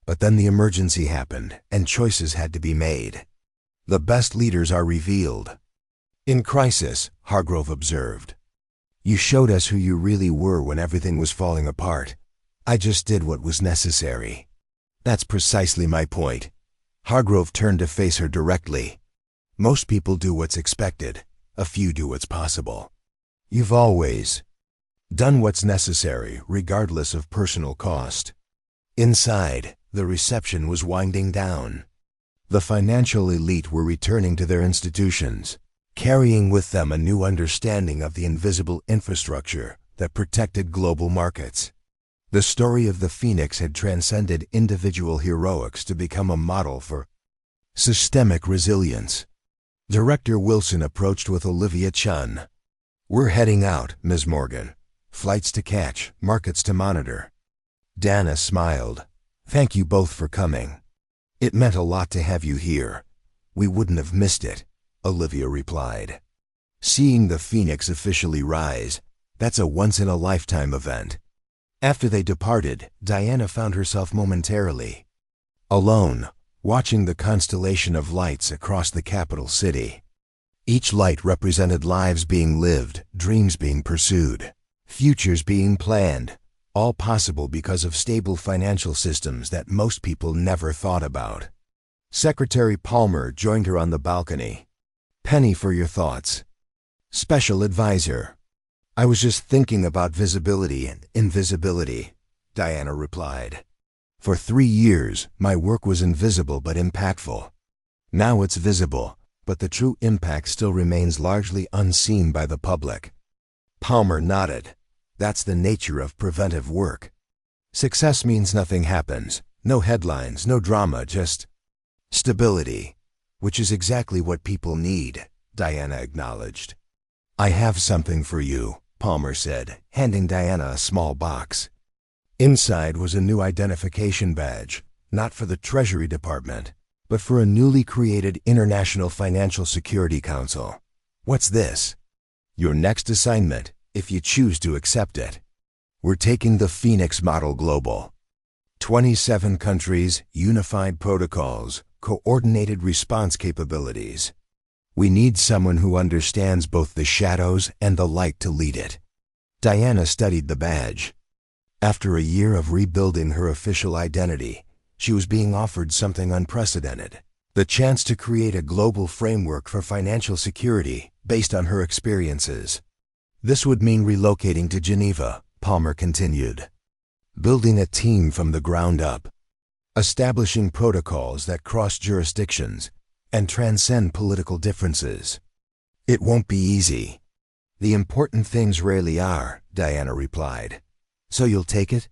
[SPEAKER 1] But then the emergency happened, and choices had to be made. The best leaders are revealed in crisis," Hargrove observed. "You showed us who you really were when everything was falling apart. I just did what was necessary." "That's precisely my point." Hargrove turned to face her directly. "Most people do what's expected. A few do what's possible. You've always done what's necessary, regardless of personal cost." Inside, the reception was winding down. The financial elite were returning to their institutions, carrying with them a new understanding of the invisible infrastructure that protected global markets. The story of the Phoenix had transcended individual heroics to become a model for systemic resilience. Director Wilson approached with Olivia Chen. "We're heading out, Ms. Morgan. Flights to catch, markets to monitor." Dana smiled. "Thank you both for coming. It meant a lot to have you here." "We wouldn't have missed it," Olivia replied. "Seeing the Phoenix officially rise, that's a once-in-a-lifetime event." After they departed, Diana found herself momentarily alone, watching the constellation of lights across the capital city. Each light represented lives being lived, dreams being pursued, futures being planned, all possible because of stable financial systems that most people never thought about. Secretary Palmer joined her on the balcony. "Penny for your thoughts." "Special advisor." "I was just thinking about visibility and invisibility," Diana replied. "For 3 years, my work was invisible but impactful. Now it's visible, but the true impact still remains largely unseen by the public." Palmer nodded. "That's the nature of preventive work. Success means nothing happens, No headlines, no drama, just stability, which is exactly what people need, Diana acknowledged. I have something for you, Palmer said, handing Diana a small box. Inside was a new identification badge, not for the Treasury Department, but for a newly created International Financial Security Council. What's this? Your next assignment, if you choose to accept it. We're taking the Phoenix model global. 27 countries, unified protocols, coordinated response capabilities. We need someone who understands both the shadows and the light to lead it. Diana studied the badge. After a year of rebuilding her official identity, she was being offered something unprecedented, the chance to create a global framework for financial security based on her experiences. This would mean relocating to Geneva, Palmer continued, building a team from the ground up, establishing protocols that cross jurisdictions and transcend political differences. It won't be easy. The important things rarely are, Diana replied. So you'll take it?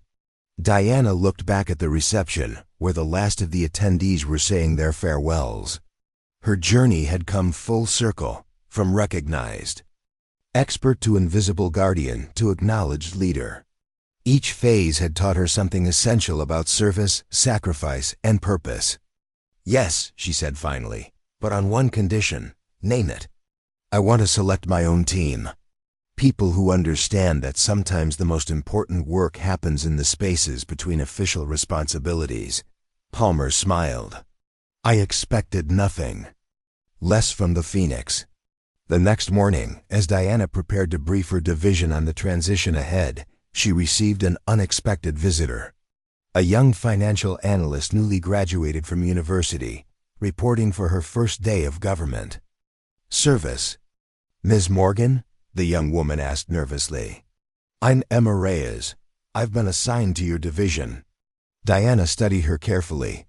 [SPEAKER 1] Diana looked back at the reception, where the last of the attendees were saying their farewells. Her journey had come full circle, from recognized expert to invisible guardian to acknowledged leader. Each phase had taught her something essential about service, sacrifice, and purpose. Yes, she said finally, but on one condition. Name it. I want to select my own team. People who understand that sometimes the most important work happens in the spaces between official responsibilities. Palmer smiled. I expected nothing less from the Phoenix. The next morning, as Diana prepared to brief her division on the transition ahead, she received an unexpected visitor. A young financial analyst newly graduated from university, reporting for her first day of government service. Ms. Morgan? The young woman asked nervously. I'm Emma Reyes. I've been assigned to your division. Diana studied her carefully.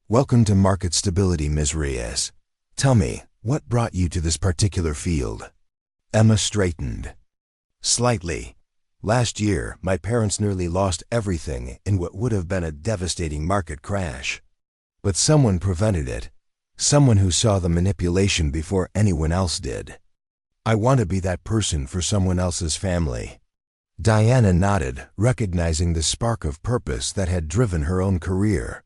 [SPEAKER 1] Welcome to Market Stability, Ms. Reyes. Tell me, what brought you to this particular field? Emma straightened slightly. Last year, my parents nearly lost everything in what would have been a devastating market crash. But someone prevented it. Someone who saw the manipulation before anyone else did. I want to be that person for someone else's family. Diana nodded, recognizing the spark of purpose that had driven her own career.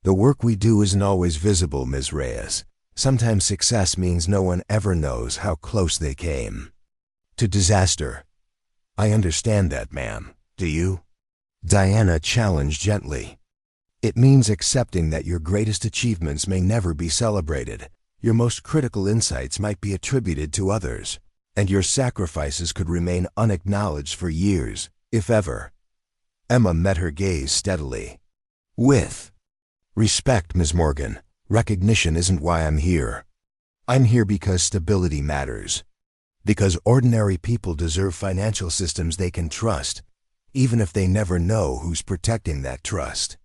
[SPEAKER 1] The work we do isn't always visible, Ms. Reyes. Sometimes success means no one ever knows how close they came to disaster. I understand that, ma'am. Do you? Diana challenged gently. It means accepting that your greatest achievements may never be celebrated. Your most critical insights might be attributed to others, and your sacrifices could remain unacknowledged for years, if ever. Emma met her gaze steadily. With respect, Ms. Morgan, recognition isn't why I'm here. I'm here because stability matters. Because ordinary people deserve financial systems they can trust, even if they never know who's protecting that trust.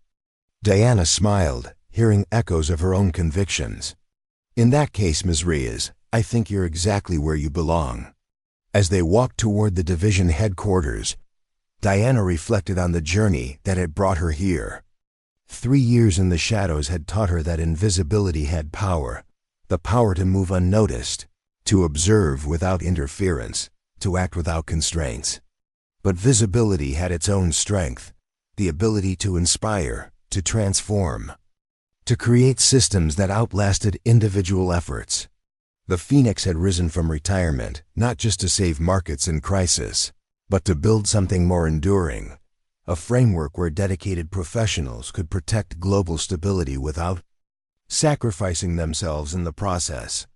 [SPEAKER 1] Diana smiled, hearing echoes of her own convictions. In that case, Ms. Reyes, I think you're exactly where you belong. As they walked toward the division headquarters, Diana reflected on the journey that had brought her here. 3 years in the shadows had taught her that invisibility had power, the power to move unnoticed, to observe without interference, to act without constraints. But visibility had its own strength, the ability to inspire, to transform, to create systems that outlasted individual efforts. The Phoenix had risen from retirement, not just to save markets in crisis, but to build something more enduring, a framework where dedicated professionals could protect global stability without sacrificing themselves in the process.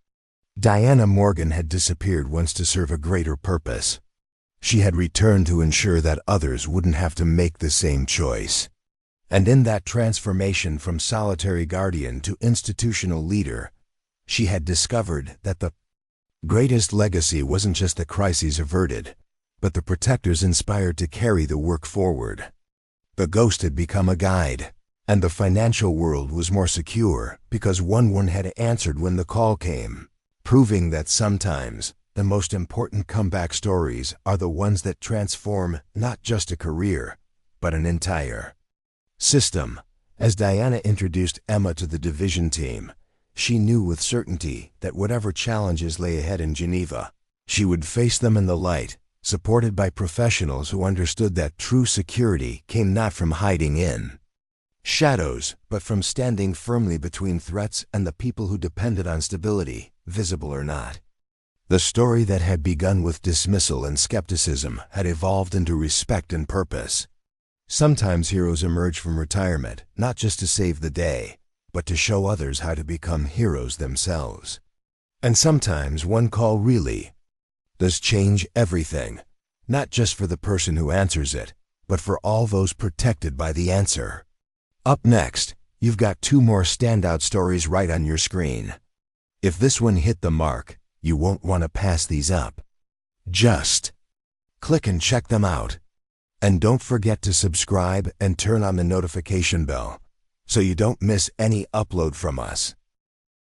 [SPEAKER 1] Diana Morgan had disappeared once to serve a greater purpose. She had returned to ensure that others wouldn't have to make the same choice. And in that transformation from solitary guardian to institutional leader, she had discovered that the greatest legacy wasn't just the crises averted, but the protectors inspired to carry the work forward. The ghost had become a guide, and the financial world was more secure because one had answered when the call came, proving that sometimes the most important comeback stories are the ones that transform not just a career, but an entire system. As Diana introduced Emma to the division team, she knew with certainty that whatever challenges lay ahead in Geneva, she would face them in the light, supported by professionals who understood that true security came not from hiding in shadows, but from standing firmly between threats and the people who depended on stability, visible or not. The story that had begun with dismissal and skepticism had evolved into respect and purpose. Sometimes heroes emerge from retirement, not just to save the day, but to show others how to become heroes themselves. And sometimes one call really does change everything, not just for the person who answers it, but for all those protected by the answer. Up next, you've got 2 more standout stories right on your screen. If this one hit the mark, you won't want to pass these up. Just click and check them out. And don't forget to subscribe and turn on the notification bell so you don't miss any upload from us.